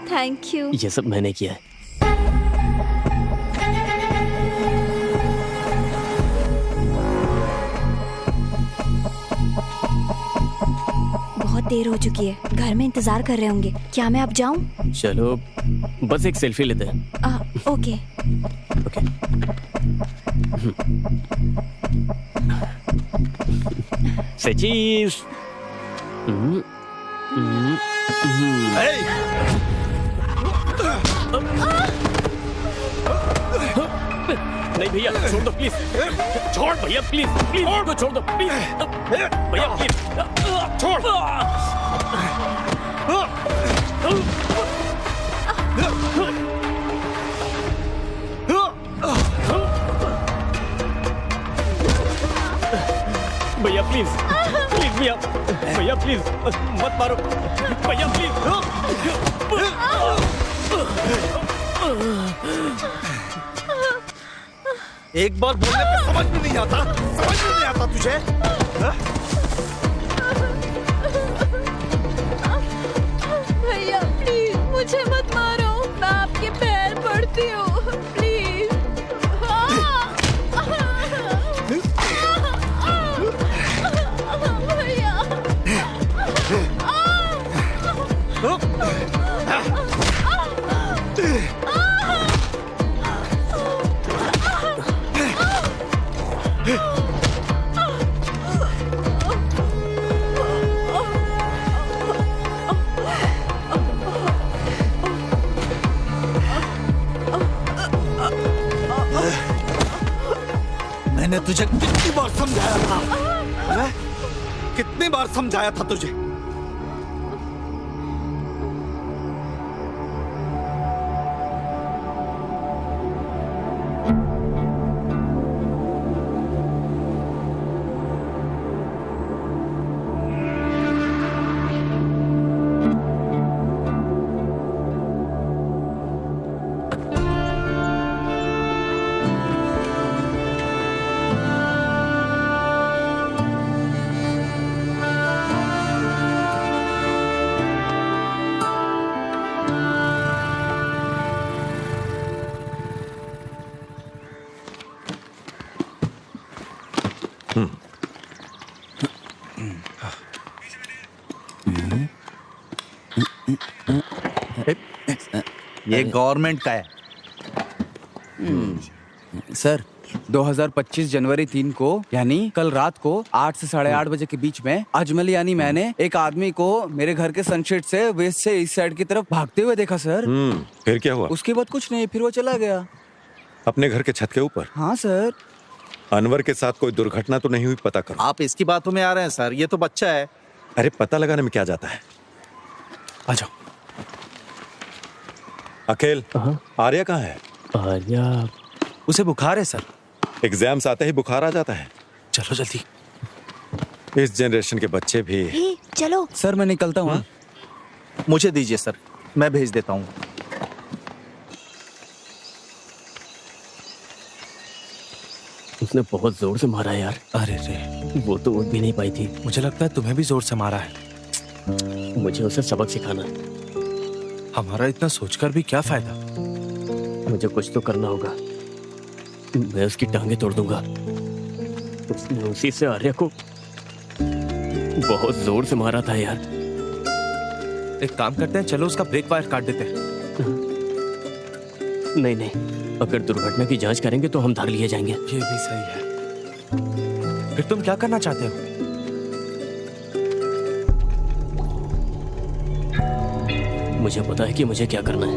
Thank you. ये सब मैंने किया है। बहुत देर हो चुकी है, घर में इंतजार कर रहे होंगे। क्या मैं अब जाऊं? चलो बस एक सेल्फी लेते हैं। ओके। ओके। Say cheese. नहीं भैया छोड़ दो प्लीज, छोड़ भैया प्लीज, प्लीज को छोड़ दो प्लीज, भैया प्लीज छोड़। भैया प्लीज, प्लीज भैया, भैया प्लीज मत मारो भैया प्लीज। एक बार बोलने पे समझ में नहीं आता, समझ में नहीं आता तुझे? भैया प्लीज मुझे मत मारो, मैं आपके पैर पड़ती हूँ, प्लीज। भैया मैंने तुझे कितनी बार समझाया था, कितनी बार समझाया था तुझे? ये गवर्नमेंट का है। सर 2025 जनवरी 3 को यानी कल रात को 8 से 8:30 बजे के बीच में अजमल यानी मैंने एक आदमी को मेरे घर के सनसेट से वेस्ट से इस साइड की तरफ भागते हुए देखा सर। फिर क्या हुआ? उसके बाद कुछ नहीं, फिर वो चला गया। अपने घर के छत के ऊपर? हाँ सर। अनवर के साथ कोई दुर्घटना तो नहीं हुई? पता करो। आप इसकी बातों में आ रहे हैं सर, ये तो बच्चा है। अरे पता लगाने में क्या जाता है, आ जाओ। अकेल, आर्या कहाँ है? आर्या उसे बुखार है सर। एग्जाम्स आते ही बुखार आ जाता है। चलो जल्दी। इस जनरेशन के बच्चे भी। चलो सर मैं निकलता हूँ। मुझे दीजिए सर, मैं भेज देता हूँ। उसने बहुत जोर से मारा यार। अरे रे, वो तो उठ भी नहीं पाई थी। मुझे लगता है तुम्हें भी जोर से मारा है। मुझे उसे सबक सिखाना। हमारा इतना सोचकर भी क्या फायदा? मुझे कुछ तो करना होगा। मैं उसकी टांगे तोड़ दूंगा। उसने उसी से आर्या को बहुत जोर से मारा था यार। एक काम करते हैं, चलो उसका ब्रेक वायर काट देते हैं। नहीं नहीं, अगर दुर्घटना की जांच करेंगे तो हम धर लिए जाएंगे। ये भी सही है। फिर तुम क्या करना चाहते हो? मुझे पता है कि मुझे क्या करना है।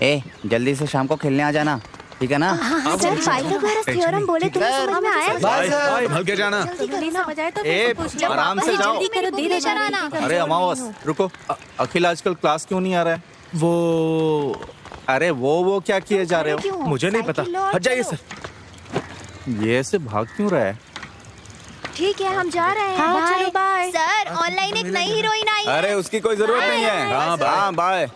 ए जल्दी से शाम को खेलने आ जाना, ठीक है ना? सर पाइथागोरस थ्योरम बोले तुम्हें समझ में आया? संभल के जाना। आराम से जाओ। अरे अमावस रुको, अखिल आजकल क्लास क्यों नहीं आ रहा है? वो क्या किए जा रहे हो? मुझे नहीं पता, हट जाइए सर। ये ऐसे भाग क्यों रहा है? ठीक है हम जा रहे हैं। चलो बाय। सर ऑनलाइन एक नई हीरोइन आई है। अरे उसकी कोई जरूरत नहीं है। हाँ बाय।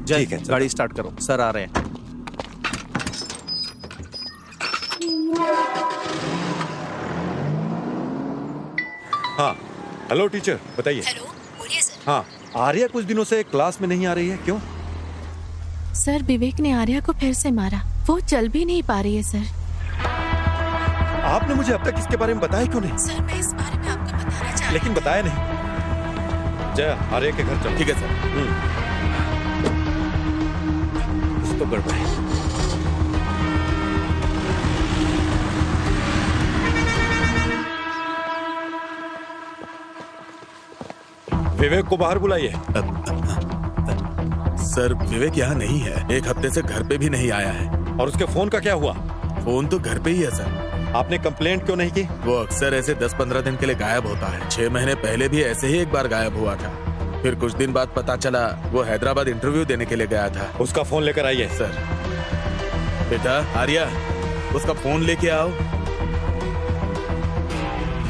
ठीक है, गाड़ी स्टार्ट करो, सर आ रहे हैं। हाँ हेलो टीचर, बताइए। हेलो, बोलिए सर। हाँ, आर्या कुछ दिनों से क्लास में नहीं आ रही है, क्यों? सर विवेक ने आर्या को फिर से मारा, वो चल भी नहीं पा रही है सर। आपने मुझे अब तक इसके बारे में बताया क्यों नहीं? सर मैं इस बारे में आपको बताना चाहती लेकिन बताया नहीं। जय, आर्या के घर चलो। ठीक है सर। तो गड़बड़ है। विवेक को बाहर बुलाइए। सर विवेक यहाँ नहीं है, एक हफ्ते से घर पे भी नहीं आया है। और उसके फोन का क्या हुआ? फोन तो घर पे ही है सर। आपने कंप्लेंट क्यों नहीं की? वो अक्सर ऐसे 10-15 दिन के लिए गायब होता है। 6 महीने पहले भी ऐसे ही एक बार गायब हुआ था। फिर कुछ दिन बाद पता चला वो हैदराबाद इंटरव्यू देने के लिए गया था। उसका फोन लेकर आइए। सर। बेटा आर्या, उसका फोन लेके आओ।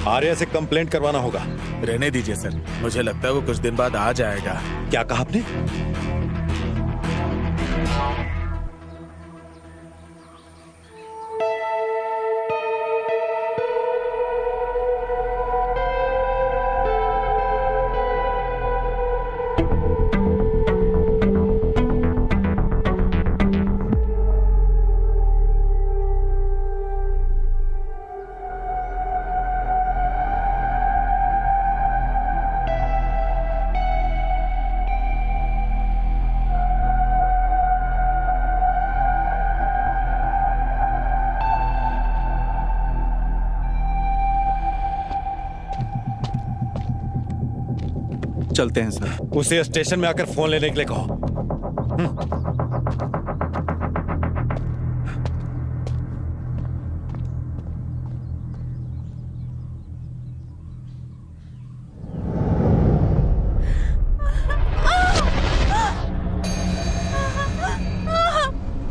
आर्या से कंप्लेंट करवाना होगा। रहने दीजिए सर, मुझे लगता है वो कुछ दिन बाद आ जाएगा। क्या कहा आपने? चलते हैं सर। उसे स्टेशन में आकर फोन लेने के लिए कहो।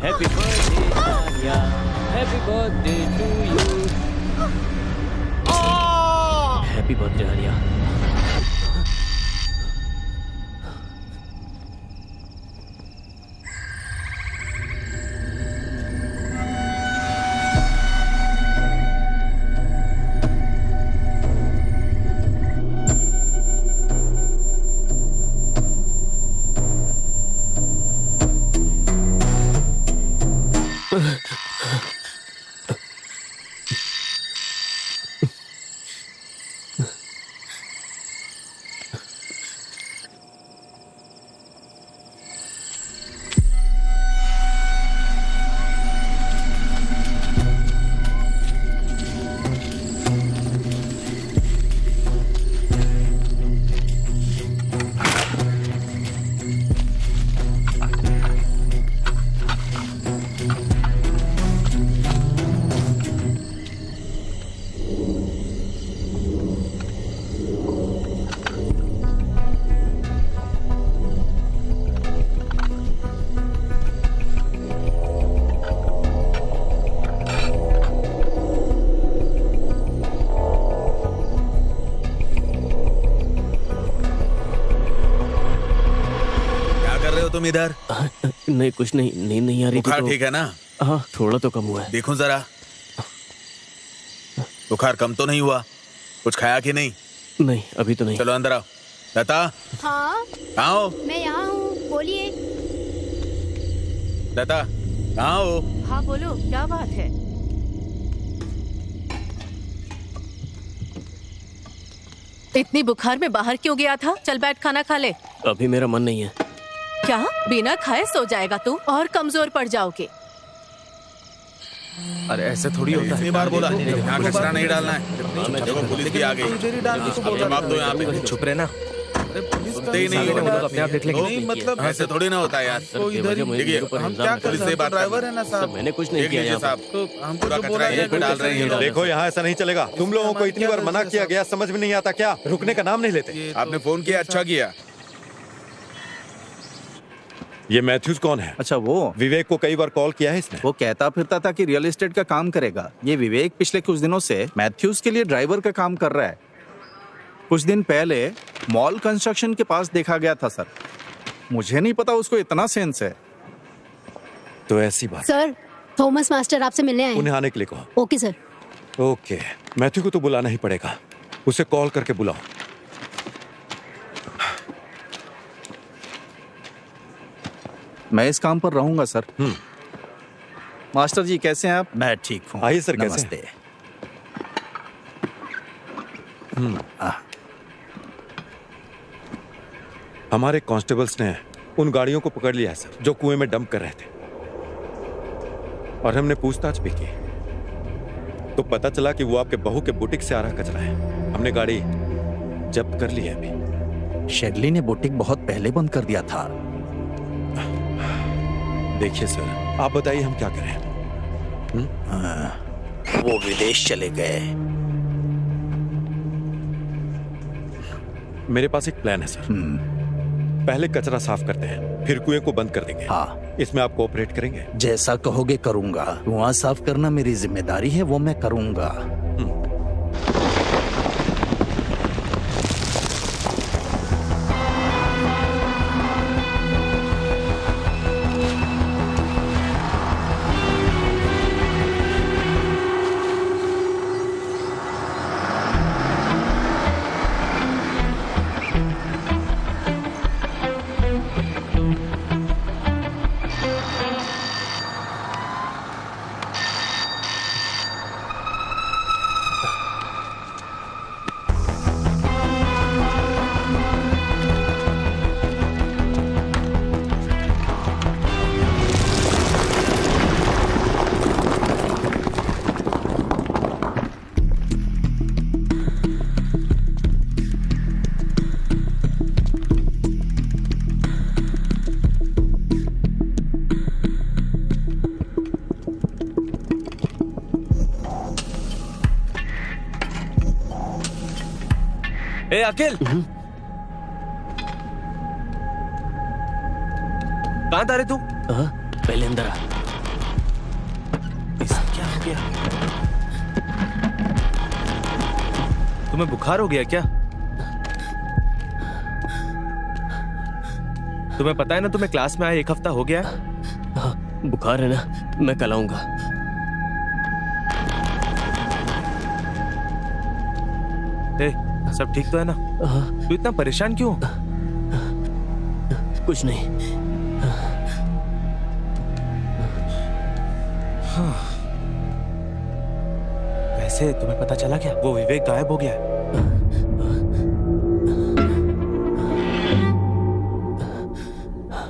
Happy birthday Arya, happy birthday to you, happy birthday Arya. तुम इधर? नहीं कुछ नहीं, नींद नहीं आ रही थी। बुखार ठीक है ना? हाँ थोड़ा तो कम हुआ है। देखो जरा, बुखार कम तो नहीं हुआ? कुछ खाया कि नहीं? नहीं अभी तो नहीं। चलो अंदर आओ। लता हाँ कहाँ हो? मैं यहाँ हूँ, बोलिए। लता कहाँ हो? हाँ बोलो, क्या बात है? इतनी बुखार में बाहर क्यों गया था? चल बैठ खाना खा ले। अभी मेरा मन नहीं है। क्या बिना खाए सो जाएगा तू और कमजोर पड़ जाओगे। अरे ऐसे थोड़ी होता है। इतनी बार बोला यहाँ कचरा नहीं डालना है। देखो पुलिस भी आ गई। अब जवाब दो यहाँ पे। चुप रहे ना। सुनते ही नहीं हो। अपने आप देख लेंगे। नहीं मतलब ऐसे थोड़ी ना होता है यार। देखिए हम क्या कर रहे हैं, ड्राइवर है ना साहब। मैंने कुछ नहीं किया साहब, तो हम पूरा कचरा यहीं पे डाल रहे हैं। देखो यहाँ ऐसा नहीं चलेगा। तुम लोगों को इतनी बार मना किया गया, समझ में नहीं आता क्या? रुकने का नाम नहीं लेते। आपने फोन किया, अच्छा किया। ये मैथ्यूज कौन है? अच्छा वो विवेक को कई बार कॉल किया है इसने। वो कहता फिरता था कि रियल एस्टेट का काम करेगा। ये विवेक पिछले कुछ दिनों से मैथ्यूज के लिए ड्राइवर का काम कर रहा है। कुछ दिन पहले मॉल कंस्ट्रक्शन के पास देखा गया था सर। मुझे नहीं पता उसको इतना सेंस है। तो ऐसी बात। सर थॉमस मास्टर आपसे मिलने आए हैं। उन्हें आने के लिए कहो। Okay sir. ओके, मैथ्यू को तो बुलाना ही पड़ेगा। उसे कॉल करके बुलाओ। मैं इस काम पर रहूंगा सर। मास्टर जी कैसे हैं आप? मैं ठीक हूँ। आइए सर, कैसे नमस्ते। हमारे कांस्टेबल्स ने उन गाड़ियों को पकड़ लिया है सर, जो कुएं में डंप कर रहे थे। और हमने पूछताछ भी की तो पता चला कि वो आपके बहू के बुटीक से आ रहा कचरा है। हमने गाड़ी जब्त कर ली है अभी। शेडली ने बुटीक बहुत पहले बंद कर दिया था। देखिए सर, आप बताइए हम क्या करें? वो विदेश चले गए। मेरे पास एक प्लान है सर। पहले कचरा साफ करते हैं, फिर कुएं को बंद कर देंगे। हाँ, इसमें आप कोऑपरेट करेंगे? जैसा कहोगे करूंगा। कुआं साफ करना मेरी जिम्मेदारी है, वो मैं करूंगा। ए अखिल, कहाँ था रे तू? पहले अंदर आ। क्या हो गया? तुम्हें बुखार हो गया क्या? तुम्हें पता है ना, तुम्हें क्लास में आए 1 हफ्ता हो गया। हाँ, बुखार है ना, मैं कल आऊंगा। सब ठीक तो है ना? तू इतना परेशान क्यों? कुछ नहीं। वैसे तुम्हें पता चला क्या, वो विवेक गायब हो गया है।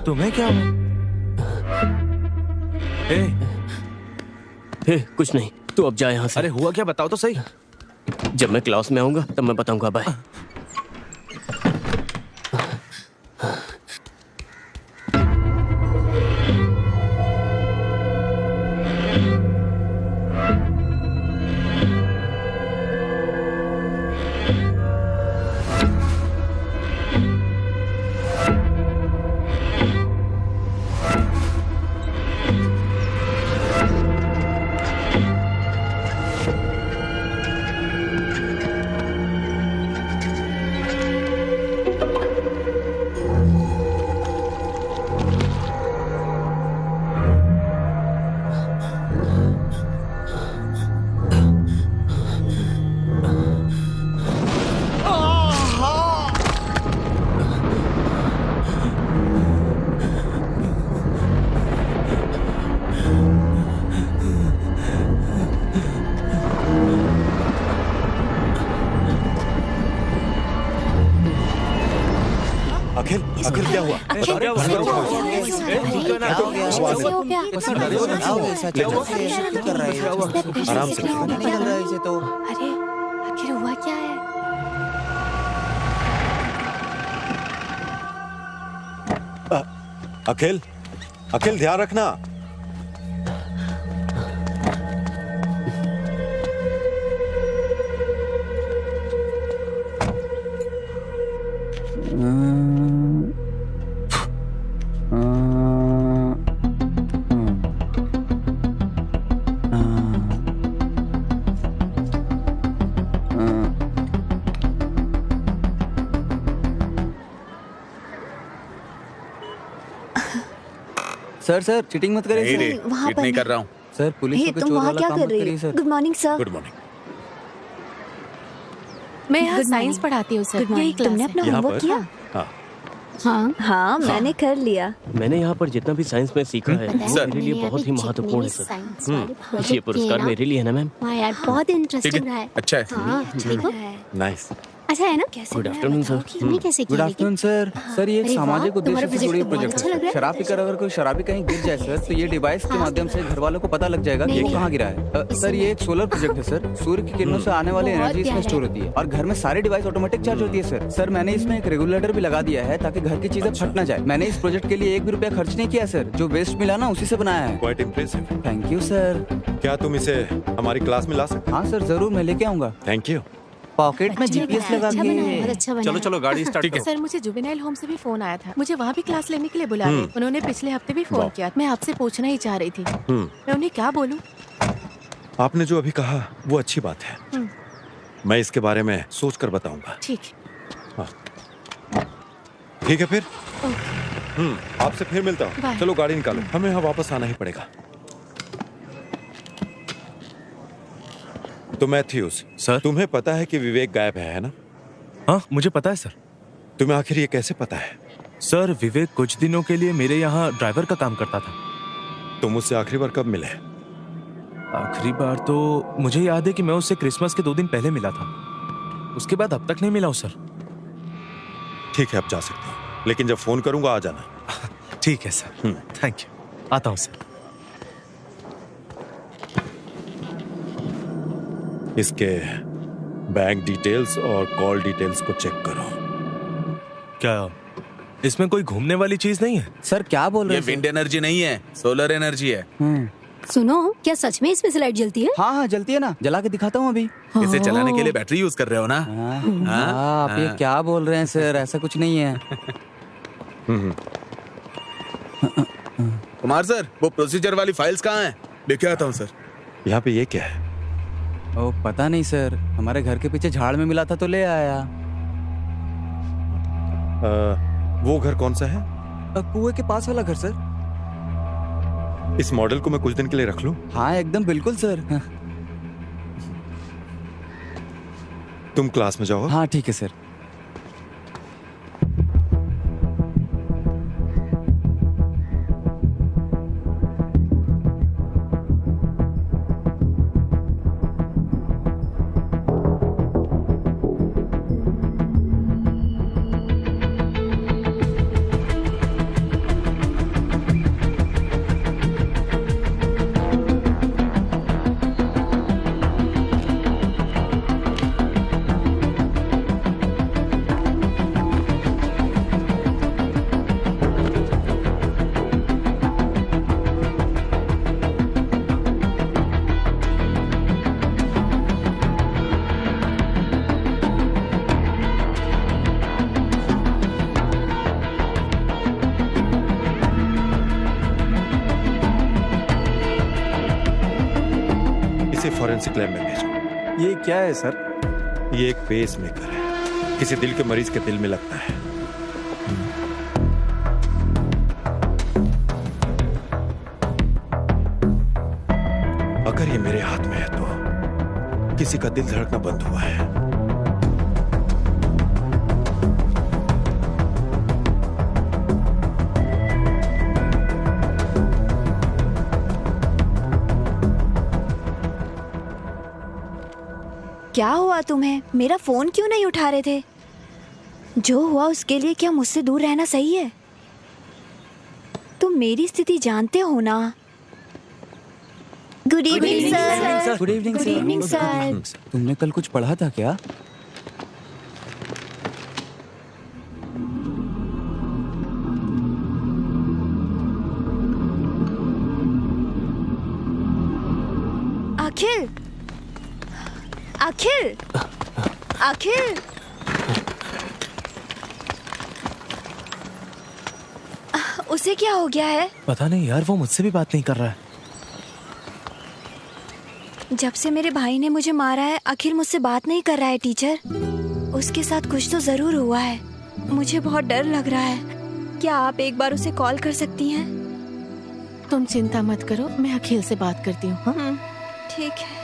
तुम्हें क्या हुआ? कुछ नहीं, तू अब जा यहाँ से। अरे हुआ क्या, बताओ तो सही। जब मैं क्लास में आऊंगा तब मैं बताऊंगा। बाय। अखिल क्या हुआ? आराम से। अरे आखिर हुआ क्या है? अखिल, अखिल ध्यान रखना। सर चीटिंग मत करिए नहीं, सर। वहाँ चीट पर नहीं कर रहा हूँ। सर पुलिस हे, को तुम चोर वहाँ वाला क्या काम कर मत रही करिए हो? Sir. Good morning sir. Good morning. मैं यहाँ Good साइंस morning. पढ़ाती हूँ सर। Good यही morning. क्लास तुमने है। अपना यहाँ होमवर्क पर? किया? हाँ। हाँ मैंने कर लिया। मैंने यहाँ पर जितना भी साइंस में सीखा है वो सर। मेरे लिए बहुत ही महत्वपूर्ण है सर। ये पुरस्कार मेरे लिए है ना मैम? हाँ यार बहुत ठीक इंटरेस्टिंग रहा है, है। अच्छा है। हाँ ठीक है। नाइस। अच्छा है ना? Good afternoon sir. तुमने कैसे गुड किया? Afternoon sir. सर ये एक अरे वाह, सामाजिक तुम्हारा उद्देश्य से जुड़ी प्रोजेक्ट तो बहुत प्रोजेक्ट अच्छा लग रहा है। है। शराब पीकर अगर कोई शराबी कहीं गिर जाए सर तो ये डिवाइस के माध्यम से घर वालों को पता लग जाएगा कि वो कहाँ गिरा है। सर ये एक सोलर प्रोजेक्ट है सर। सूर्य की किरणों से आने वाली बहुत एनर्जी इसमें प्यारा स्टोर होती है और घर में सारी डिवाइस ऑटोमेटिक चार्ज होती है सर। सर मैंने इसमें एक रेगुलेटर भी लगा दिया है ताकि घर की चीजें फट ना जाए। मैंने इस प्रोजेक्ट के लिए 1 भी रुपया खर्च नहीं किया सर। जो वेस्ट मिला ना उसी से बनाया है। Quite impressive. Thank you sir. क्या तुम इसे हमारी क्लास में ला सकते? हाँ सर जरूर मैं लेके आऊंगा। Thank you. पॉकेट में जीपीएस लगा अच्छा बना है, के। बहुत अच्छा बना चलो है। चलो गाड़ी स्टार्ट करो। सर मुझे जुवेनाइल होम से भी फोन आया था। मुझे वहाँ भी क्लास लेने के लिए बुला रहे। उन्होंने पिछले हफ्ते भी फोन किया। मैं आपसे पूछना ही चाह रही थी। मैं उन्हें क्या बोलूँ? आपने जो अभी कहा वो अच्छी बात है। मैं इसके बारे में सोच कर बताऊंगा। ठीक। ठीक है फिर। आपसे फिर मिलता हूँ। बाय। चलो गाड़ी निकालो, हमें यहाँ वापस आना ही पड़ेगा। तो मैथ्यूज सर। तुम्हें पता है कि विवेक गायब है ना? हाँ मुझे पता है सर। तुम्हें आखिर ये कैसे पता है? सर विवेक कुछ दिनों के लिए मेरे यहाँ ड्राइवर का काम करता था। तुम उससे आखिरी बार कब मिले? आखिरी बार तो मुझे याद है कि मैं उससे क्रिसमस के 2 दिन पहले मिला था। उसके बाद अब तक नहीं मिला हूँ सर। ठीक है अब जा सकते हो, लेकिन जब फोन करूंगा आ जाना। ठीक है सर। Thank you. आता हूँ सर। इसके बैंक डिटेल्स और कॉल डिटेल्स को चेक करो। क्या इसमें कोई घूमने वाली चीज नहीं है? सर क्या बोल रहे ये हैं? विंड एनर्जी नहीं है, सोलर एनर्जी है। सुनो क्या सच में इसमें से लाइट जलती है? हाँ जलती है ना, जला के दिखाता हूँ अभी। इसे चलाने के लिए बैटरी यूज कर रहे हो ना? आप ये क्या बोल रहे हैं सर? ऐसा कुछ नहीं है। कुमार सर वो प्रोसीजर वाली फाइल्स कहाँ हैं? लेके आता हूँ सर। यहाँ पे ये क्या है? ओ पता नहीं सर, हमारे घर के पीछे झाड़ में मिला था तो ले आया। वो घर कौन सा है? कुएं के पास वाला घर सर। इस मॉडल को मैं कुछ दिन के लिए रख लूं? हाँ एकदम बिल्कुल सर। तुम क्लास में जाओ। हाँ ठीक है सर। फॉरेंसिक लैब में भेजो। ये क्या है सर? ये एक पेस मेकर है, किसी दिल के मरीज के दिल में लगता है। अगर ये मेरे हाथ में है तो किसी का दिल धड़कना बंद हुआ है। क्या हुआ तुम्हें? मेरा फोन क्यों नहीं उठा रहे थे? जो हुआ उसके लिए क्या मुझसे दूर रहना सही है? तुम मेरी स्थिति जानते हो ना। Good evening sir. Good evening good evening sir. तुमने कल कुछ पढ़ा था क्या? अखिल, अखिल, अखिल, उसे क्या हो गया है? पता नहीं यार, वो मुझसे भी बात नहीं कर रहा है। जब से मेरे भाई ने मुझे मारा है अखिल मुझसे बात नहीं कर रहा है टीचर। उसके साथ कुछ तो जरूर हुआ है। मुझे बहुत डर लग रहा है। क्या आप एक बार उसे कॉल कर सकती हैं? तुम चिंता मत करो, मैं अखिल से बात करती हूँ। ठीक है।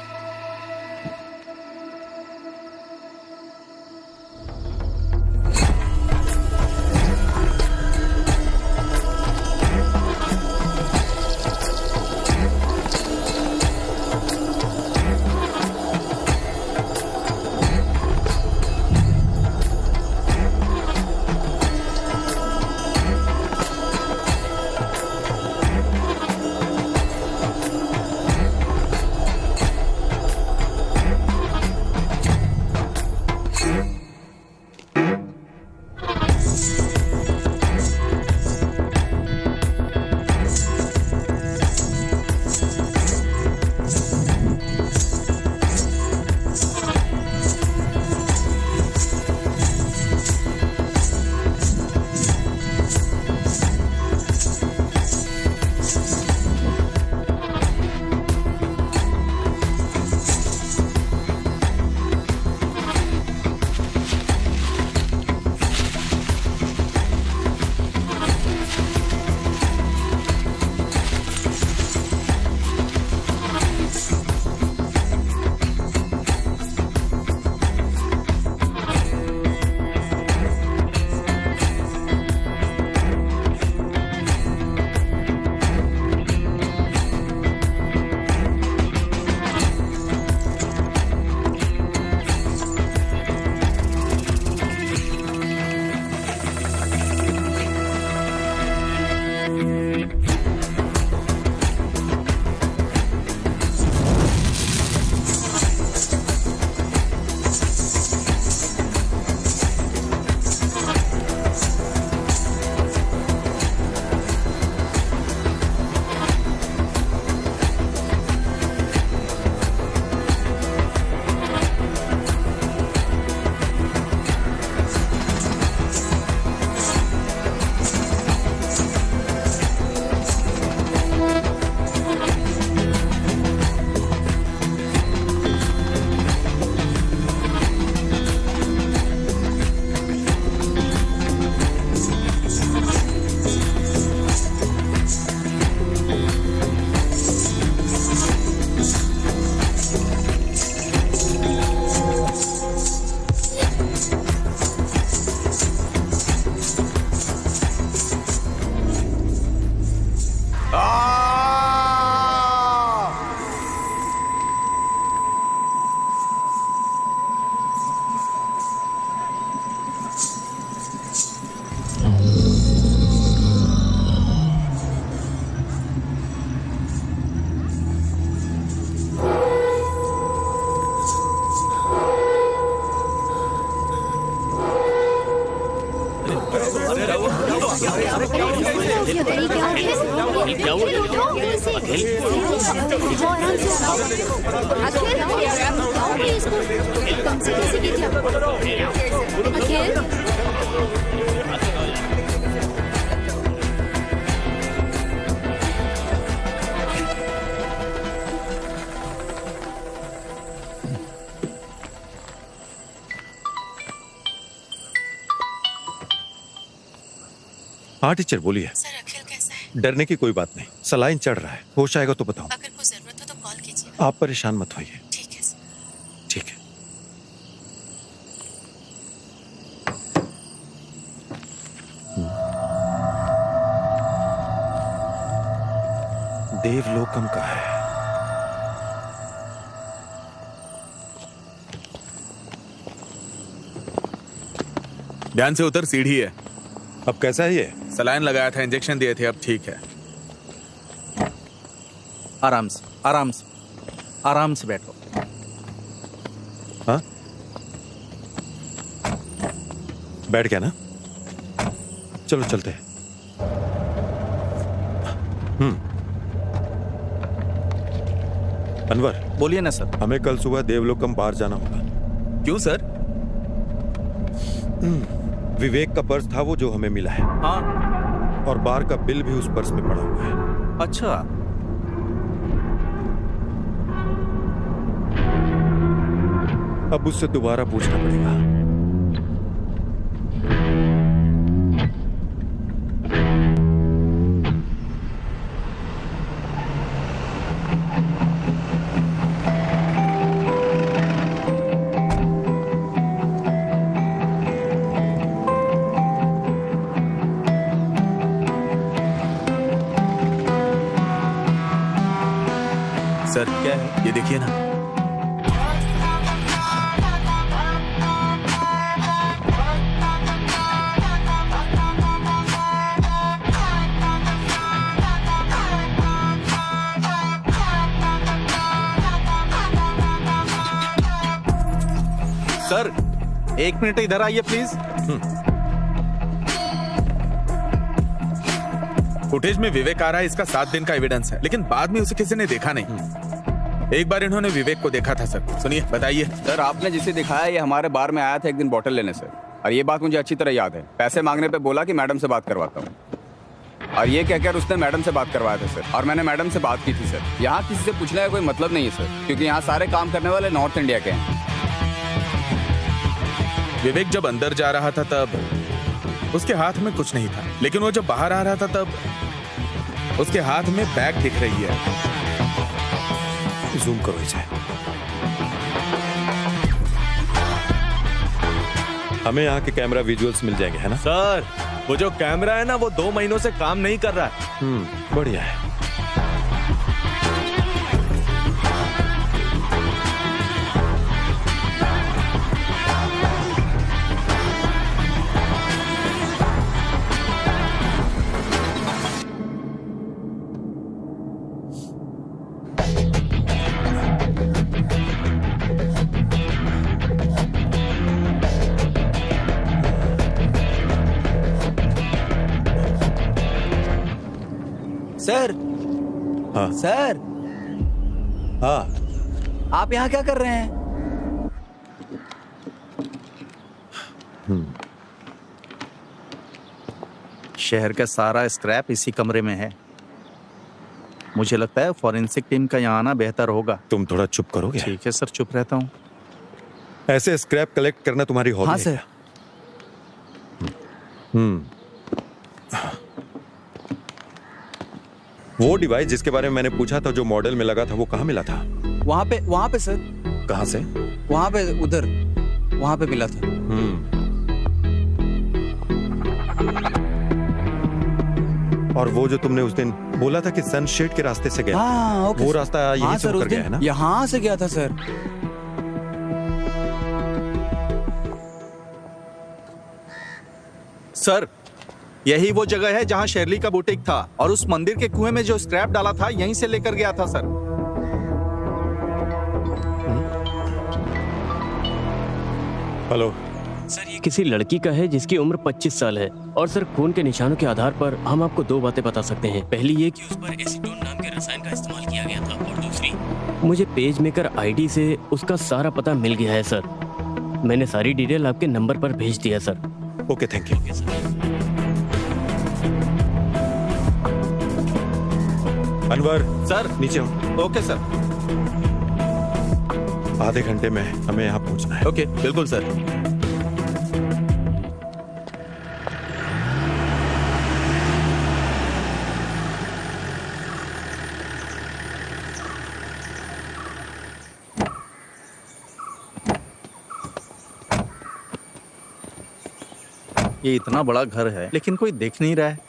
हाँ टीचर बोलिए। सर अखिल कैसा है? डरने की कोई बात नहीं, सलाइन चढ़ रहा है, होश आएगा तो बताओ। अगर कोई जरूरत हो तो कॉल कीजिए। आप परेशान मत होइए। ठीक है सर। ठीक है। देवलोकम का है। ध्यान से उतर, सीढ़ी है। अब कैसा है ये? सलाइन लगाया था, इंजेक्शन दिए थे, अब ठीक है। आराम से, आराम से, आराम से बैठो। हाँ, बैठ गया ना? चलो चलते हैं। अनवर, बोलिए ना सर। हमें कल सुबह देवलोकम बार जाना होगा। क्यों सर? विवेक का पर्स था वो जो हमें मिला है। हाँ, और बार का बिल भी उस पर्स में पड़ा हुआ है। अच्छा। अब उससे दोबारा पूछना पड़ेगा। सर क्या है ये, देखिए ना। सर 1 मिनट इधर आइए प्लीज। फुटेज में विवेक आ रहा है, इसका 7 दिन का एविडेंस है, लेकिन बाद में उसे किसी ने देखा नहीं। एक बार इन्होंने विवेक को देखा था सर। सुनिए, बताइए। सर आपने जिसे दिखाया ये हमारे बार में आया था एक दिन बॉटल लेने सर, और ये बात मुझे अच्छी तरह याद है। पैसे मांगने पे बोला कि मैडम से बात करवाता हूँ, और ये कहकर उसने मैडम से बात करवाया था सर, और मैंने मैडम से बात की थी सर। यहाँ किसी से पूछने का कोई मतलब नहीं है सर, क्योंकि यहाँ सारे काम करने वाले नॉर्थ इंडिया के हैं। विवेक जब अंदर जा रहा था तब उसके हाथ में कुछ नहीं था, लेकिन वो जब बाहर आ रहा था तब उसके हाथ में बैग दिख रही है। जूम करो इसे। हमें यहाँ के कैमरा विजुअल्स मिल जाएंगे, है ना? सर वो जो कैमरा है ना, वो 2 महीनों से काम नहीं कर रहा है। बढ़िया है। सर। हाँ सर। हाँ, आप यहाँ क्या कर रहे हैं? शहर का सारा स्क्रैप इसी कमरे में है। मुझे लगता है फॉरेंसिक टीम का यहाँ आना बेहतर होगा। तुम थोड़ा चुप करोगे? ठीक है सर, चुप रहता हूँ। ऐसे स्क्रैप कलेक्ट करना तुम्हारी हॉबी है? हाँ सर। वो डिवाइस जिसके बारे में मैंने पूछा था, जो मॉडल में लगा था, वो कहाँ मिला था? वहाँ पे सर। कहाँ से? वहाँ पे, उधर वहाँ पे मिला था। और वो जो तुमने उस दिन बोला था कि सनशेड के रास्ते से गया, हाँ, ओके वो सर। रास्ता यही हाँ, से सर, होकर उस गया दिन है ना? यहाँ से गया था सर। सर यही वो जगह है जहाँ शेरली का बुटीक था, और उस मंदिर के कुएं में जो स्क्रैप डाला था यहीं से लेकर गया था सर। हेलो सर, ये किसी लड़की का है जिसकी उम्र 25 साल है, और सर खून के निशानों के आधार पर हम आपको 2 बातें बता सकते हैं। पहली ये कि उस पर एसीटोन नाम के रसायन का इस्तेमाल किया गया था, और दूसरी मुझे पेज मेकर आईडी से उसका सारा पता मिल गया है सर। मैंने सारी डिटेल आपके नंबर पर भेज दिया sir. Okay, thank you. Anwar sir. नीचे हो। Okay sir. आधे घंटे में हमें यहाँ पहुँचना है। ओके, बिल्कुल सर। ये इतना बड़ा घर है लेकिन कोई देख नहीं रहा है।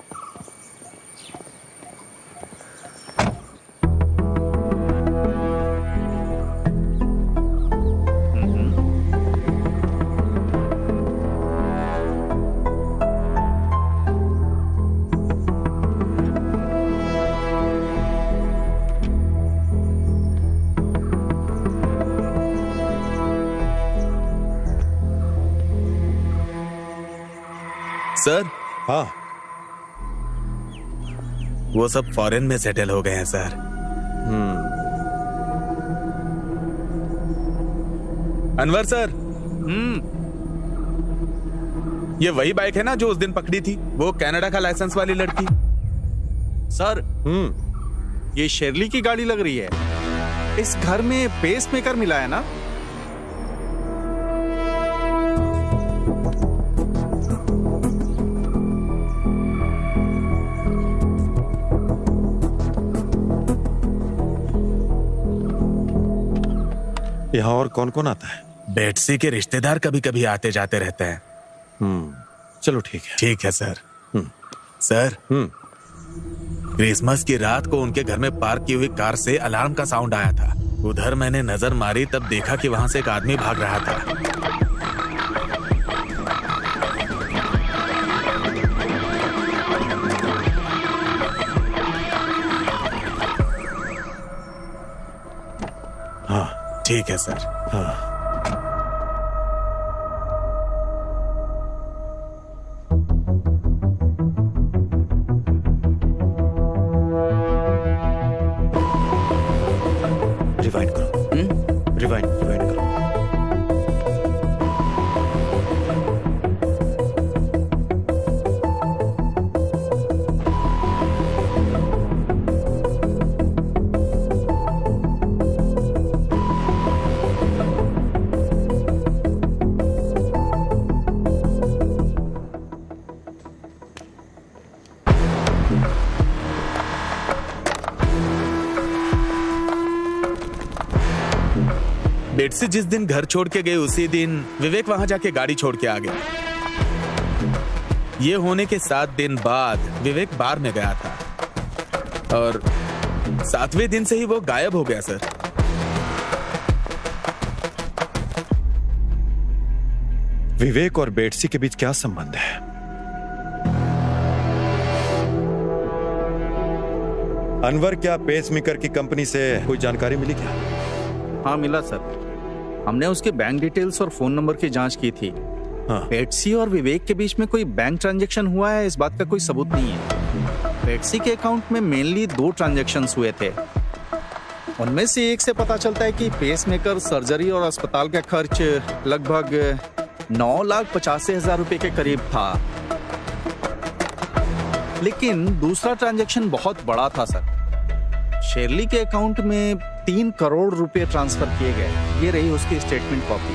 सर। हाँ, वो सब फॉरेन में सेटल हो गए हैं सर। अनवर सर। ये वही बाइक है ना जो उस दिन पकड़ी थी, वो कनाडा का लाइसेंस वाली लड़की? सर, ये शेरली की गाड़ी लग रही है। इस घर में पेस मेकर मिला है ना? यहाँ और कौन कौन आता है? बेटसी के रिश्तेदार कभी कभी आते जाते रहते हैं। चलो ठीक है। ठीक है सर। सर, क्रिसमस की रात को उनके घर में पार्क की हुई कार से अलार्म का साउंड आया था। उधर मैंने नजर मारी, तब देखा कि वहां से एक आदमी भाग रहा था। हाँ ठीक है सर। हाँ। रिवाइंड करो। रिवाइंड करो। बेटसी जिस दिन घर छोड़ के गए उसी दिन विवेक वहां जाके गाड़ी छोड़ के आ गया। ये होने के 7 दिन बाद विवेक बार में गया था और 7वें दिन से ही वो गायब हो गया सर। विवेक और बेटसी के बीच क्या संबंध है? अनवर, क्या पेसमेकर की कंपनी से कोई जानकारी मिली क्या? हाँ मिला सर। हमने उसके बैंक डिटेल्स और फोन नंबर की जांच की थी। हाँ। बेटसी और विवेक के बीच में कोई बैंक ट्रांजैक्शन हुआ है, इस बात का कोई सबूत नहीं है। बेटसी के अकाउंट में मेनली 2 ट्रांजैक्शंस हुए थे। उनमें से एक से पता चलता है कि पेसमेकर, सर्जरी और अस्पताल का खर्च लगभग 9,85,000 रुपए के करीब था। लेकिन दूसरा ट्रांजैक्शन बहुत बड़ा था सर। शेरली के अकाउंट में 3 करोड़ रुपए ट्रांसफर किए गए। ये रही उसकी स्टेटमेंट कॉपी।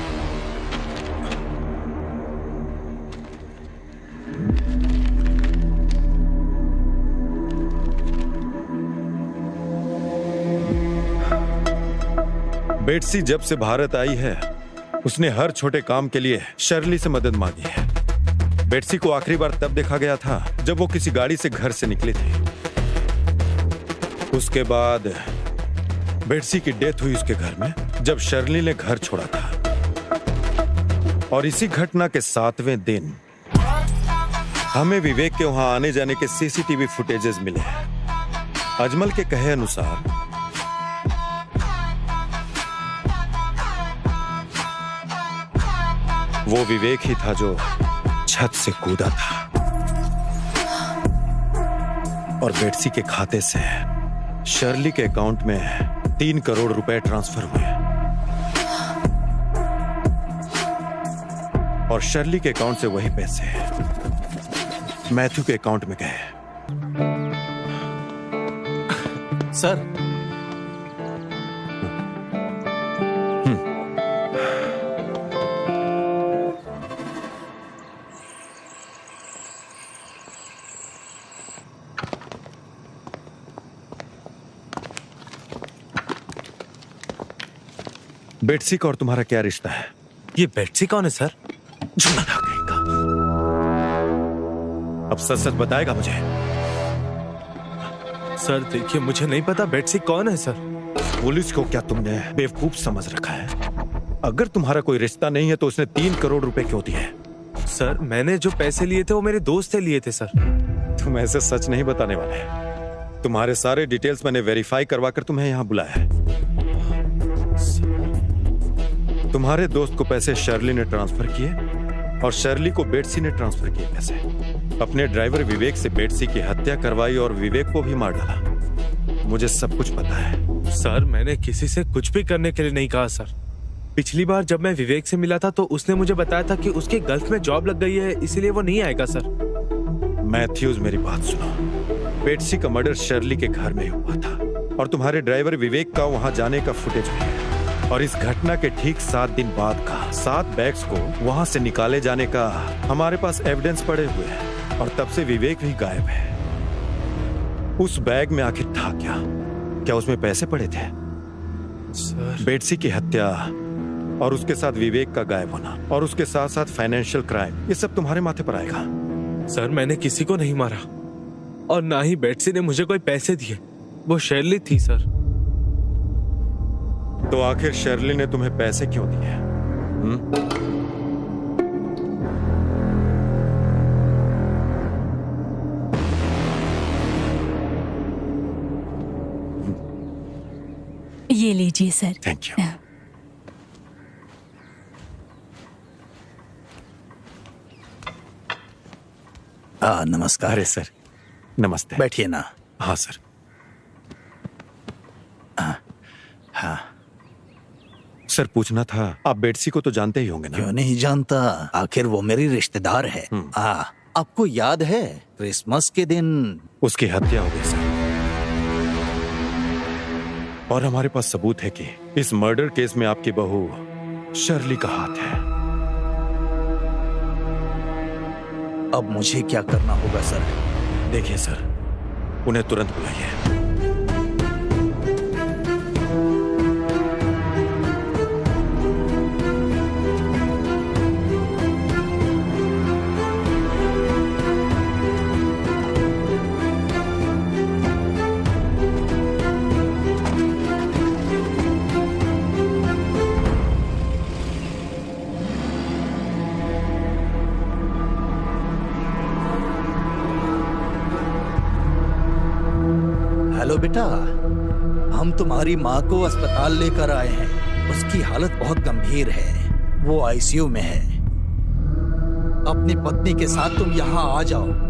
बेटसी जब से भारत आई है उसने हर छोटे काम के लिए शर्ली से मदद मांगी है। बेटसी को आखिरी बार तब देखा गया था जब वो किसी गाड़ी से घर से निकली थी। उसके बाद बेटसी की डेथ हुई उसके घर में जब शर्ली ने घर छोड़ा था। और इसी घटना के 7वें दिन हमें विवेक के वहां आने जाने के सीसीटीवी फुटेजेस मिले हैं। अजमल के कहे अनुसार वो विवेक ही था जो छत से कूदा था और बेटसी के खाते से शर्ली के अकाउंट में 3 करोड़ रुपए ट्रांसफर हुए और शर्ली के अकाउंट से वही पैसे मैथ्यू के अकाउंट में गए। सर, बेटसी का और तुम्हारा क्या रिश्ता है? ये बेटसी कौन है सर? अब सच सच बताएगा मुझे? सर देखिए, मुझे नहीं पता बेटसी कौन है सर। पुलिस को क्या तुमने बेवकूफ समझ रखा है? अगर तुम्हारा कोई रिश्ता नहीं है तो उसने 3 करोड़ रुपए क्यों दिए? सर मैंने जो पैसे लिए थे वो मेरे दोस्त से लिए थे सर। तुम ऐसे सच नहीं बताने वाले। तुम्हारे सारे डिटेल्स मैंने वेरीफाई करवा कर तुम्हें यहाँ बुलाया है। तुम्हारे दोस्त को पैसे शर्ली ने ट्रांसफर किए और शर्ली को बेटसी ने ट्रांसफर किए पैसे। अपने ड्राइवर विवेक से बेटसी की हत्या करवाई और विवेक को भी मार डाला। मुझे सब कुछ पता है। सर मैंने किसी से कुछ भी करने के लिए नहीं कहा सर। पिछली बार जब मैं विवेक से मिला था तो उसने मुझे बताया था कि उसके गल्फ में जॉब लग गई है, इसीलिए वो नहीं आएगा सर। मैथ्यूज मेरी बात सुनो। बेटसी का मर्डर शर्ली के घर में हुआ था और तुम्हारे ड्राइवर विवेक का वहां जाने का फुटेज भी है। और इस घटना के ठीक 7 दिन बाद का 7 बैग्स को वहां से निकाले जाने का हमारे पास एविडेंस पड़े हुए हैं। और तब से विवेक भी गायब है। उस बैग में आखिर था क्या? क्या उसमें पैसे पड़े थे? सर बेटसी की हत्या और उसके साथ विवेक का गायब होना और उसके साथ साथ फाइनेंशियल क्राइम, ये सब तुम्हारे माथे पर आएगा। सर मैंने किसी को नहीं मारा और ना ही बेटसी ने मुझे कोई पैसे दिए। वो शर्ली थी सर। तो आखिर शर्ली ने तुम्हें पैसे क्यों दिए? ये लीजिए सर। Thank you. नमस्कार। अरे सर नमस्ते। बैठिए ना। हाँ सर। हाँ सर पूछना था, आप बेटसी को तो जानते ही होंगे ना? क्यों नहीं जानता, आखिर वो मेरी रिश्तेदार है। आपको याद है क्रिसमस के दिन उसकी हत्या हो गई सर। और हमारे पास सबूत है कि इस मर्डर केस में आपकी बहू शर्ली का हाथ है। अब मुझे क्या करना होगा सर? देखिए सर, उन्हें तुरंत बुलाइए। हेलो बेटा, हम तुम्हारी माँ को अस्पताल लेकर आए हैं। उसकी हालत बहुत गंभीर है, वो आईसीयू में है। अपनी पत्नी के साथ तुम यहाँ आ जाओ।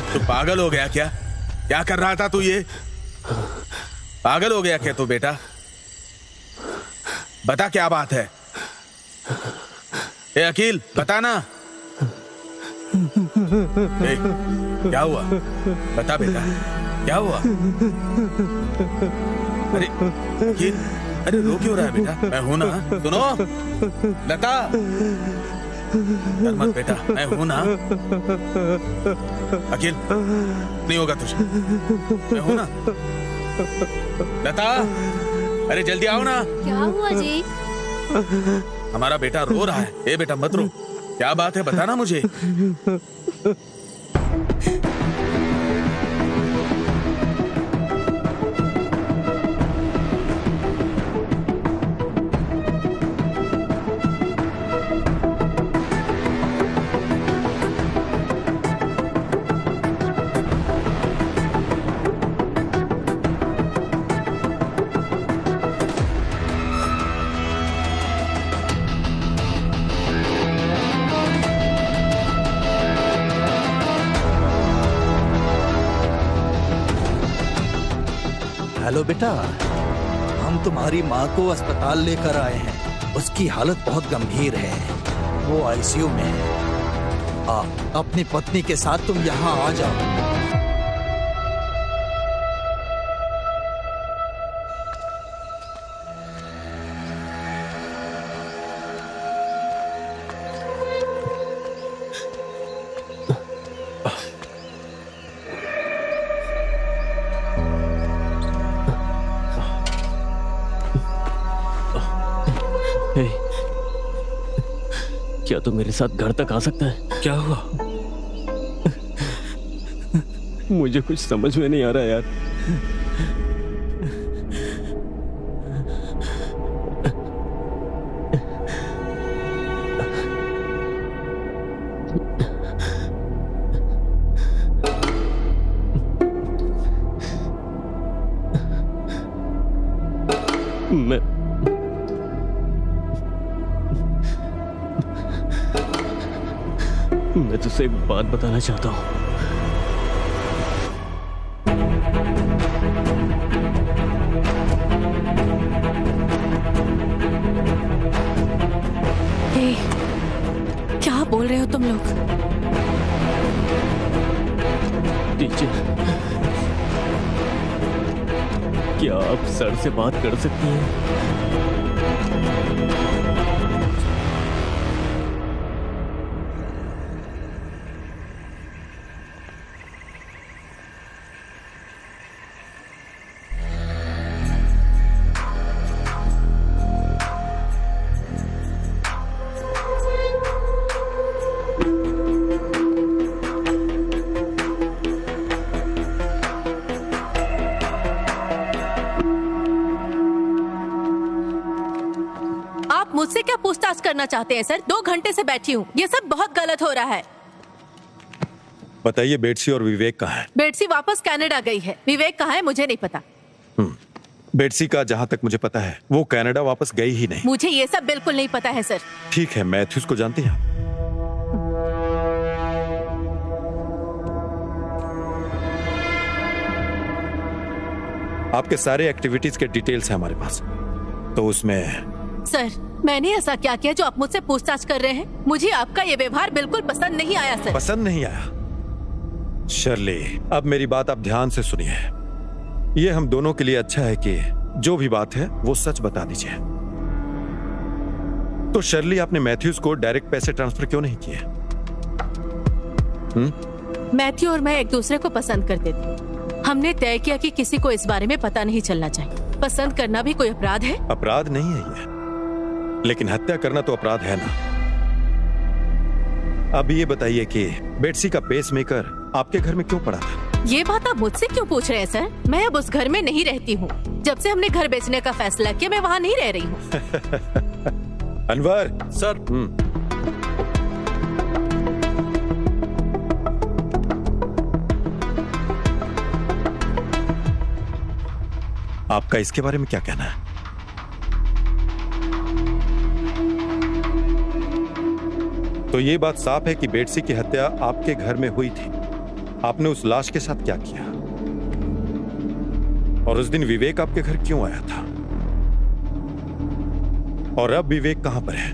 तू पागल हो गया क्या? क्या कर रहा था तू? ये पागल हो गया क्या तू बेटा? बता क्या बात है? ए अकील बता ना। ए, क्या हुआ? बता बेटा क्या हुआ? अरे अकील, अरे रो क्यों रहा है बेटा? मैं हूं ना, सुनो लता। डर मत बेटा, मैं हूं ना। अकील नहीं होगा तुझे, मैं हूं ना। लता अरे जल्दी आओ ना। क्या हुआ जी? हमारा बेटा रो रहा है। ए बेटा मत रो, क्या बात है बता ना मुझे। हेलो बेटा, हम तुम्हारी माँ को अस्पताल लेकर आए हैं। उसकी हालत बहुत गंभीर है, वो आईसीयू में है। अपनी पत्नी के साथ तुम यहाँ आ जाओ। क्या तू मेरे साथ घर तक आ सकता है? क्या हुआ? मुझे कुछ समझ में नहीं आ रहा यार। मैं तुझसे एक बात बताना चाहता हूँ। क्या बोल रहे हो तुम लोग? टीचर, क्या आप सर से बात कर सकती हैं? मुझसे क्या पूछताछ करना चाहते हैं सर? 2 घंटे से बैठी हूँ, ये सब बहुत गलत हो रहा है। बताइए, बेटसी और विवेक कहाँ है? बेटसी वापस कनाडा गई है। विवेक कहाँ है मुझे नहीं पता। बेटसी का जहाँ तक मुझे पता है वो कनाडा वापस गई ही नहीं। मुझे ये सब बिल्कुल नहीं पता है सर। ठीक है, मैथ्यूज को जानती हैं? आपके सारे एक्टिविटीज के डिटेल्स हैं हमारे पास, तो उसमें सर मैंने ऐसा क्या किया जो आप मुझसे पूछताछ कर रहे हैं? मुझे आपका ये व्यवहार बिल्कुल पसंद नहीं आया सर। पसंद नहीं आया? शर्ली, अब मेरी बात आप ध्यान से सुनिए। ये हम दोनों के लिए अच्छा है कि जो भी बात है वो सच बता दीजिए। तो शर्ली, आपने मैथ्यूज को डायरेक्ट पैसे ट्रांसफर क्यों नहीं किए? मैथ्यू और मैं एक दूसरे को पसंद करते थे। हमने तय किया कि किसी को इस बारे में पता नहीं चलना चाहिए। पसंद करना भी कोई अपराध है? अपराध नहीं है ये, लेकिन हत्या करना तो अपराध है ना। अब ये बताइए कि बेटसी का पेसमेकर आपके घर में क्यों पड़ा था? ये बात आप मुझसे क्यों पूछ रहे हैं सर? मैं अब उस घर में नहीं रहती हूँ। जब से हमने घर बेचने का फैसला किया मैं वहाँ नहीं रह रही हूँ। अनवर सर। आपका इसके बारे में क्या कहना है? तो ये बात साफ है कि बेटसी की हत्या आपके घर में हुई थी। आपने उस लाश के साथ क्या किया? और उस दिन विवेक आपके घर क्यों आया था? और अब विवेक कहां पर है?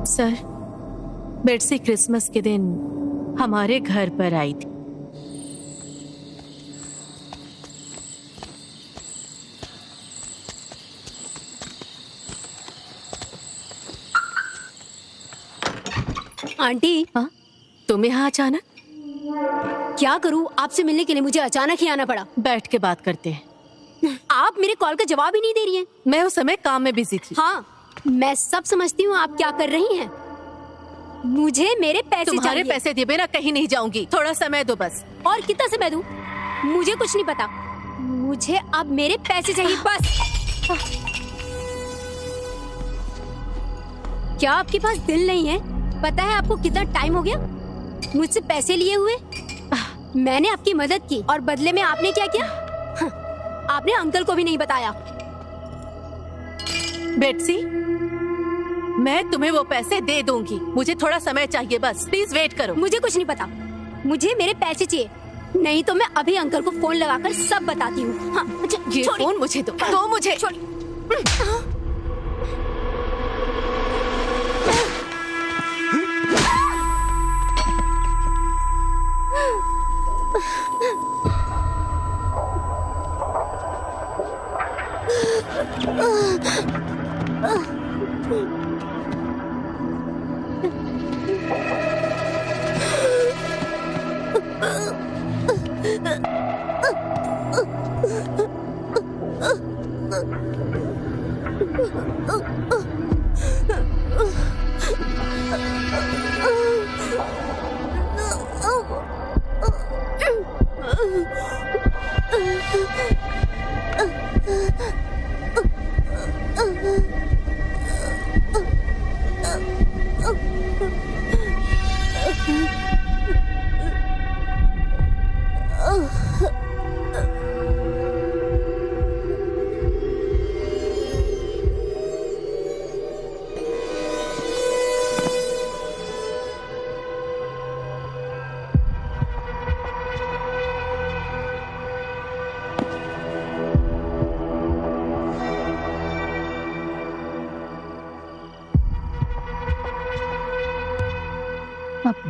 सर, बेटसी क्रिसमस के दिन हमारे घर पर आई थी। आंटी, तुम यहाँ अचानक? क्या करूँ, आपसे मिलने के लिए मुझे अचानक ही आना पड़ा। बैठ के बात करते हैं। आप मेरे कॉल का जवाब ही नहीं दे रही हैं। मैं उस समय काम में बिजी थी। हाँ, मैं सब समझती हूँ आप क्या कर रही हैं। मुझे मेरे पैसे चाहिए। तुम्हारे पैसे दिए बिना कहीं नहीं जाऊंगी। थोड़ा समय दो बस। और कितना समय दूं? मुझे कुछ नहीं पता। मुझे अब मेरे पैसे चाहिए बस। क्या आपके पास दिल नहीं है? पता है आपको कितना टाइम हो गया मुझसे पैसे लिए हुए? मैंने आपकी मदद की और बदले में आपने क्या किया? आपने अंकल को भी नहीं बताया। बेटसी, मैं तुम्हें वो पैसे दे दूंगी। मुझे थोड़ा समय चाहिए बस। प्लीज वेट करो। मुझे कुछ नहीं पता। मुझे मेरे पैसे चाहिए, नहीं तो मैं अभी अंकल को फोन लगाकर सब बताती हूँ। हाँ, ये फोन मुझे दो मुझे।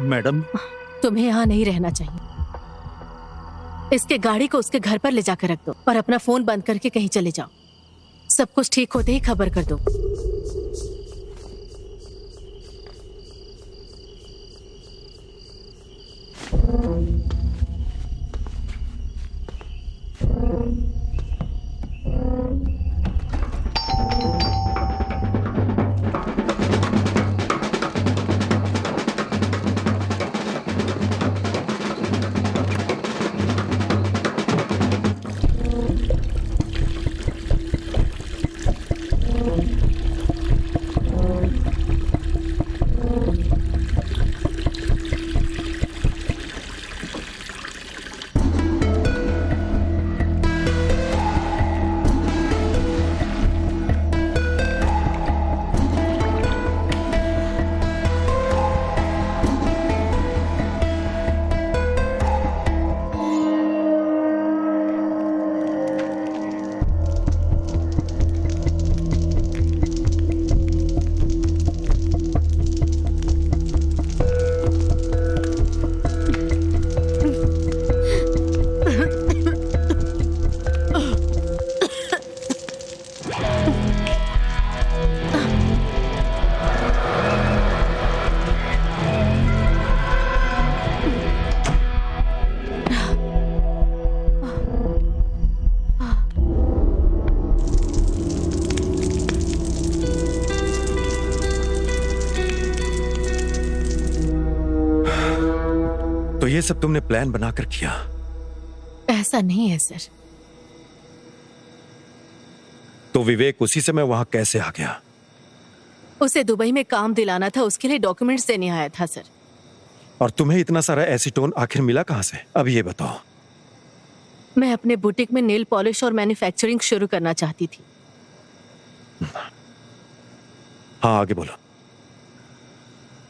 मैडम, तुम्हें यहाँ नहीं रहना चाहिए। इसके गाड़ी को उसके घर पर ले जाकर रख दो और अपना फोन बंद करके कहीं चले जाओ। सब कुछ ठीक होते ही खबर कर दो। तो ये सब तुमने प्लान बनाकर किया? ऐसा नहीं है सर। तो विवेक उसी समय वहां कैसे आ गया? उसे दुबई में काम दिलाना था, उसके लिए डॉक्यूमेंट्स देने आया था सर। और तुम्हें इतना सारा एसीटोन आखिर मिला कहां से? अब ये बताओ। मैं अपने बुटीक में नेल पॉलिश और मैन्युफैक्चरिंग शुरू करना चाहती थी। हाँ, आगे बोलो।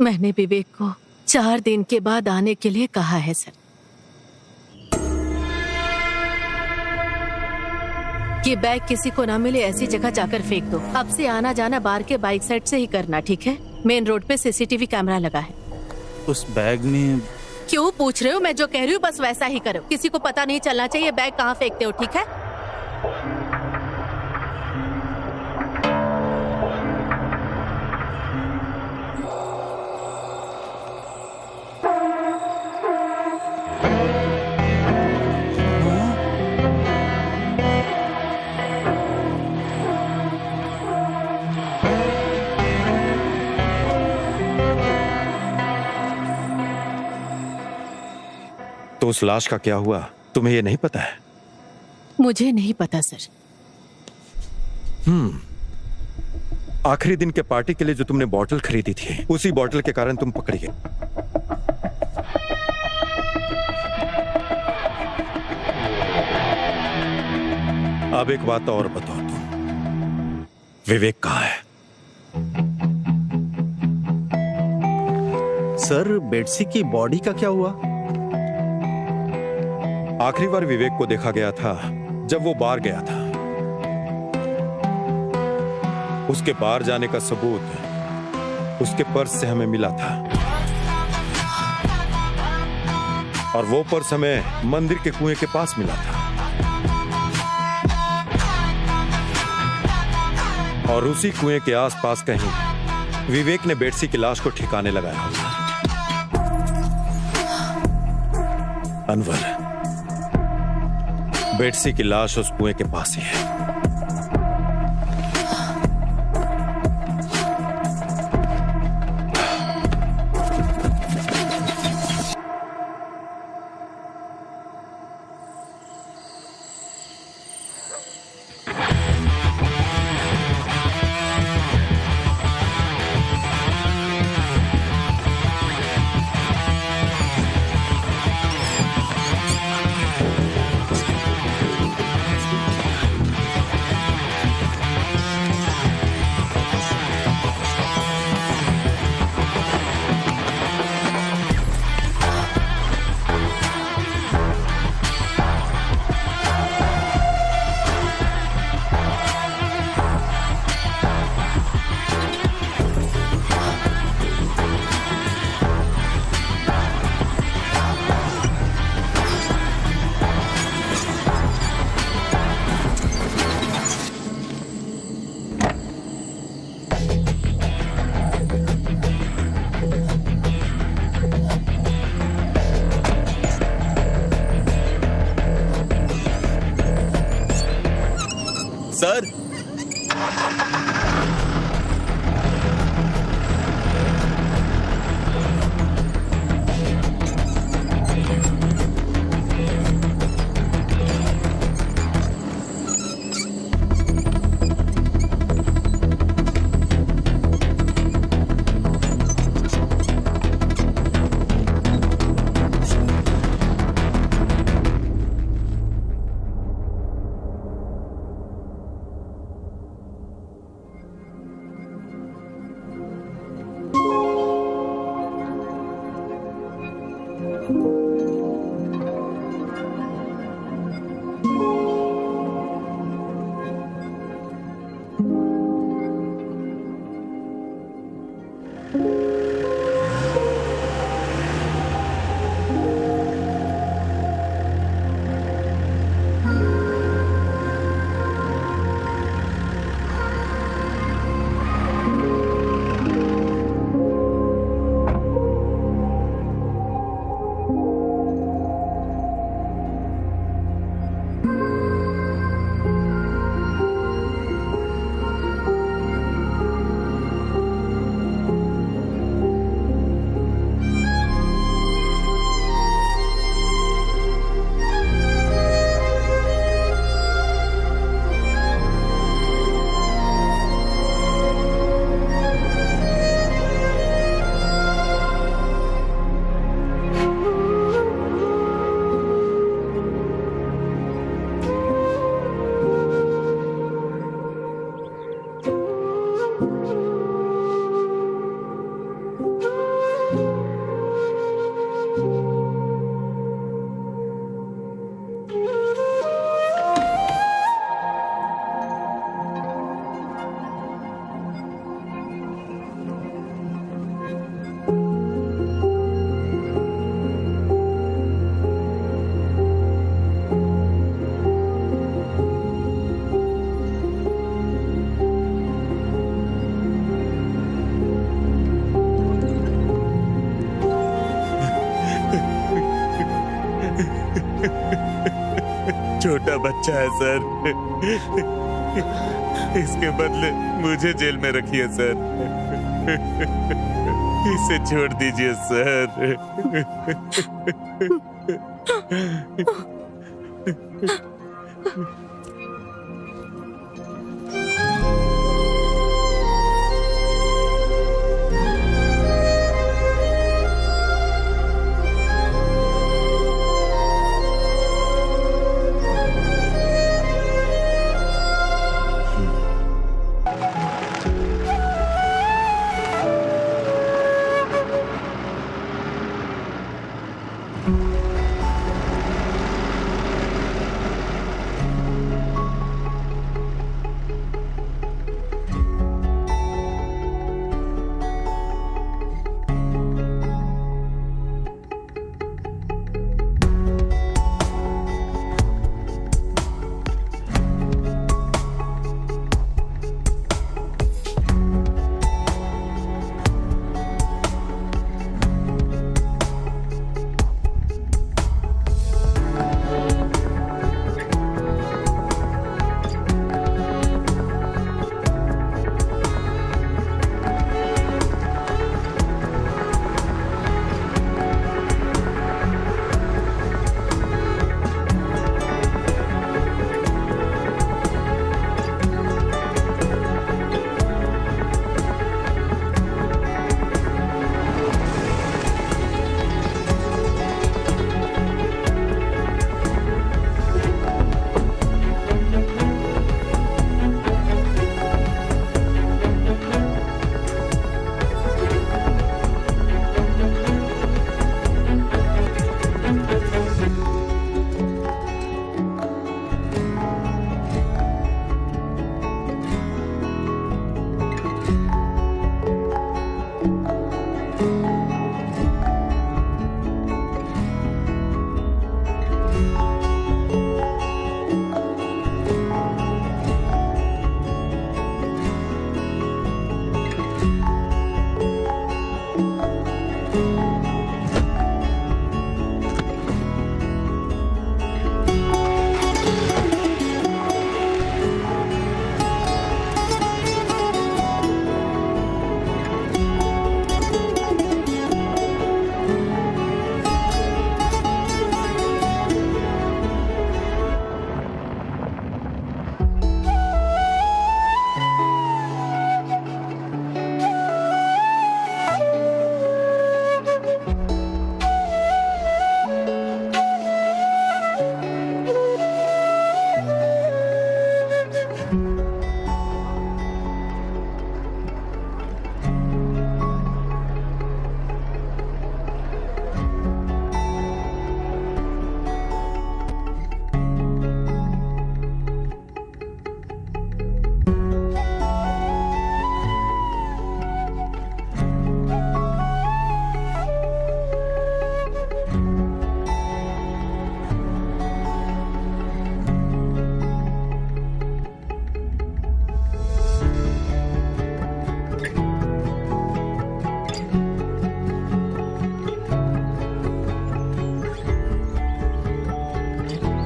मैंने विवेक को 4 दिन के बाद आने के लिए कहा है सर। ये बैग किसी को ना मिले ऐसी जगह जाकर फेंक दो। अब से आना जाना बार के बाइक साइड से ही करना, ठीक है? मेन रोड पे सीसीटीवी कैमरा लगा है। उस बैग में क्यों पूछ रहे हो? मैं जो कह रही हूँ बस वैसा ही करो। किसी को पता नहीं चलना चाहिए बैग कहाँ फेंकते हो, ठीक है? तो उस लाश का क्या हुआ, तुम्हें ये नहीं पता है? मुझे नहीं पता सर। आखिरी दिन के पार्टी के लिए जो तुमने बॉटल खरीदी थी, उसी बॉटल के कारण तुम पकड़ी गए। अब एक बात और बताओ, तुम विवेक कहाँ है? सर, बेटसी की बॉडी का क्या हुआ? आखिरी बार विवेक को देखा गया था जब वो बार गया था। उसके बार जाने का सबूत उसके पर्स से हमें मिला था, और वो पर्स हमें मंदिर के कुएं के पास मिला था। और उसी कुएं के आसपास कहीं विवेक ने बेटसी की लाश को ठिकाने लगाया। अनवर, बेटसी की लाश उस कुएं के पास ही है। सर। छोटा बच्चा है सर, इसके बदले मुझे जेल में रखिए सर, इसे छोड़ दीजिए सर।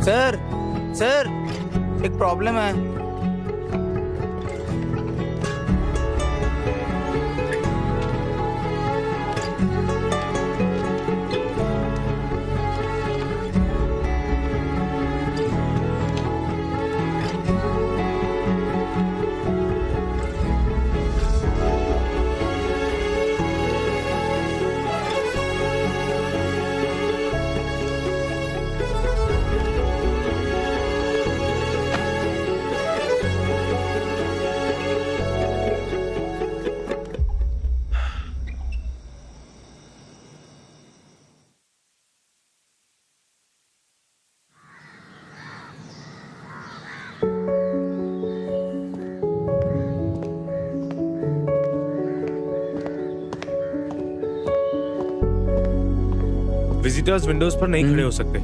सर सर एक प्रॉब्लम है। विजिटर्स विंडोज पर नहीं खड़े हो सकते।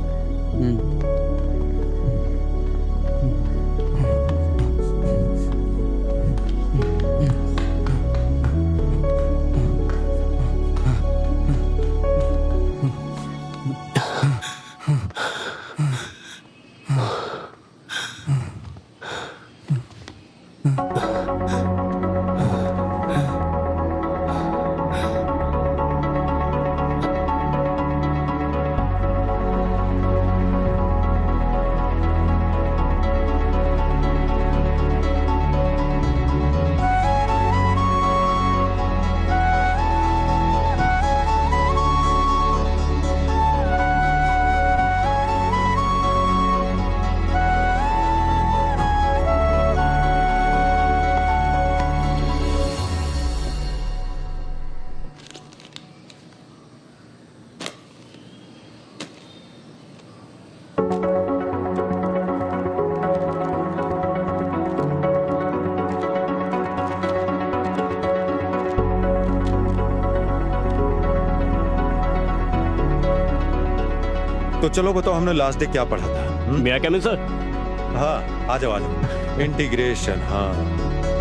तो चलो बताओ, हमने लास्ट डे क्या पढ़ा था? मैं क्या मिल सर? हाँ, आ जाओ इंटीग्रेशन। हाँ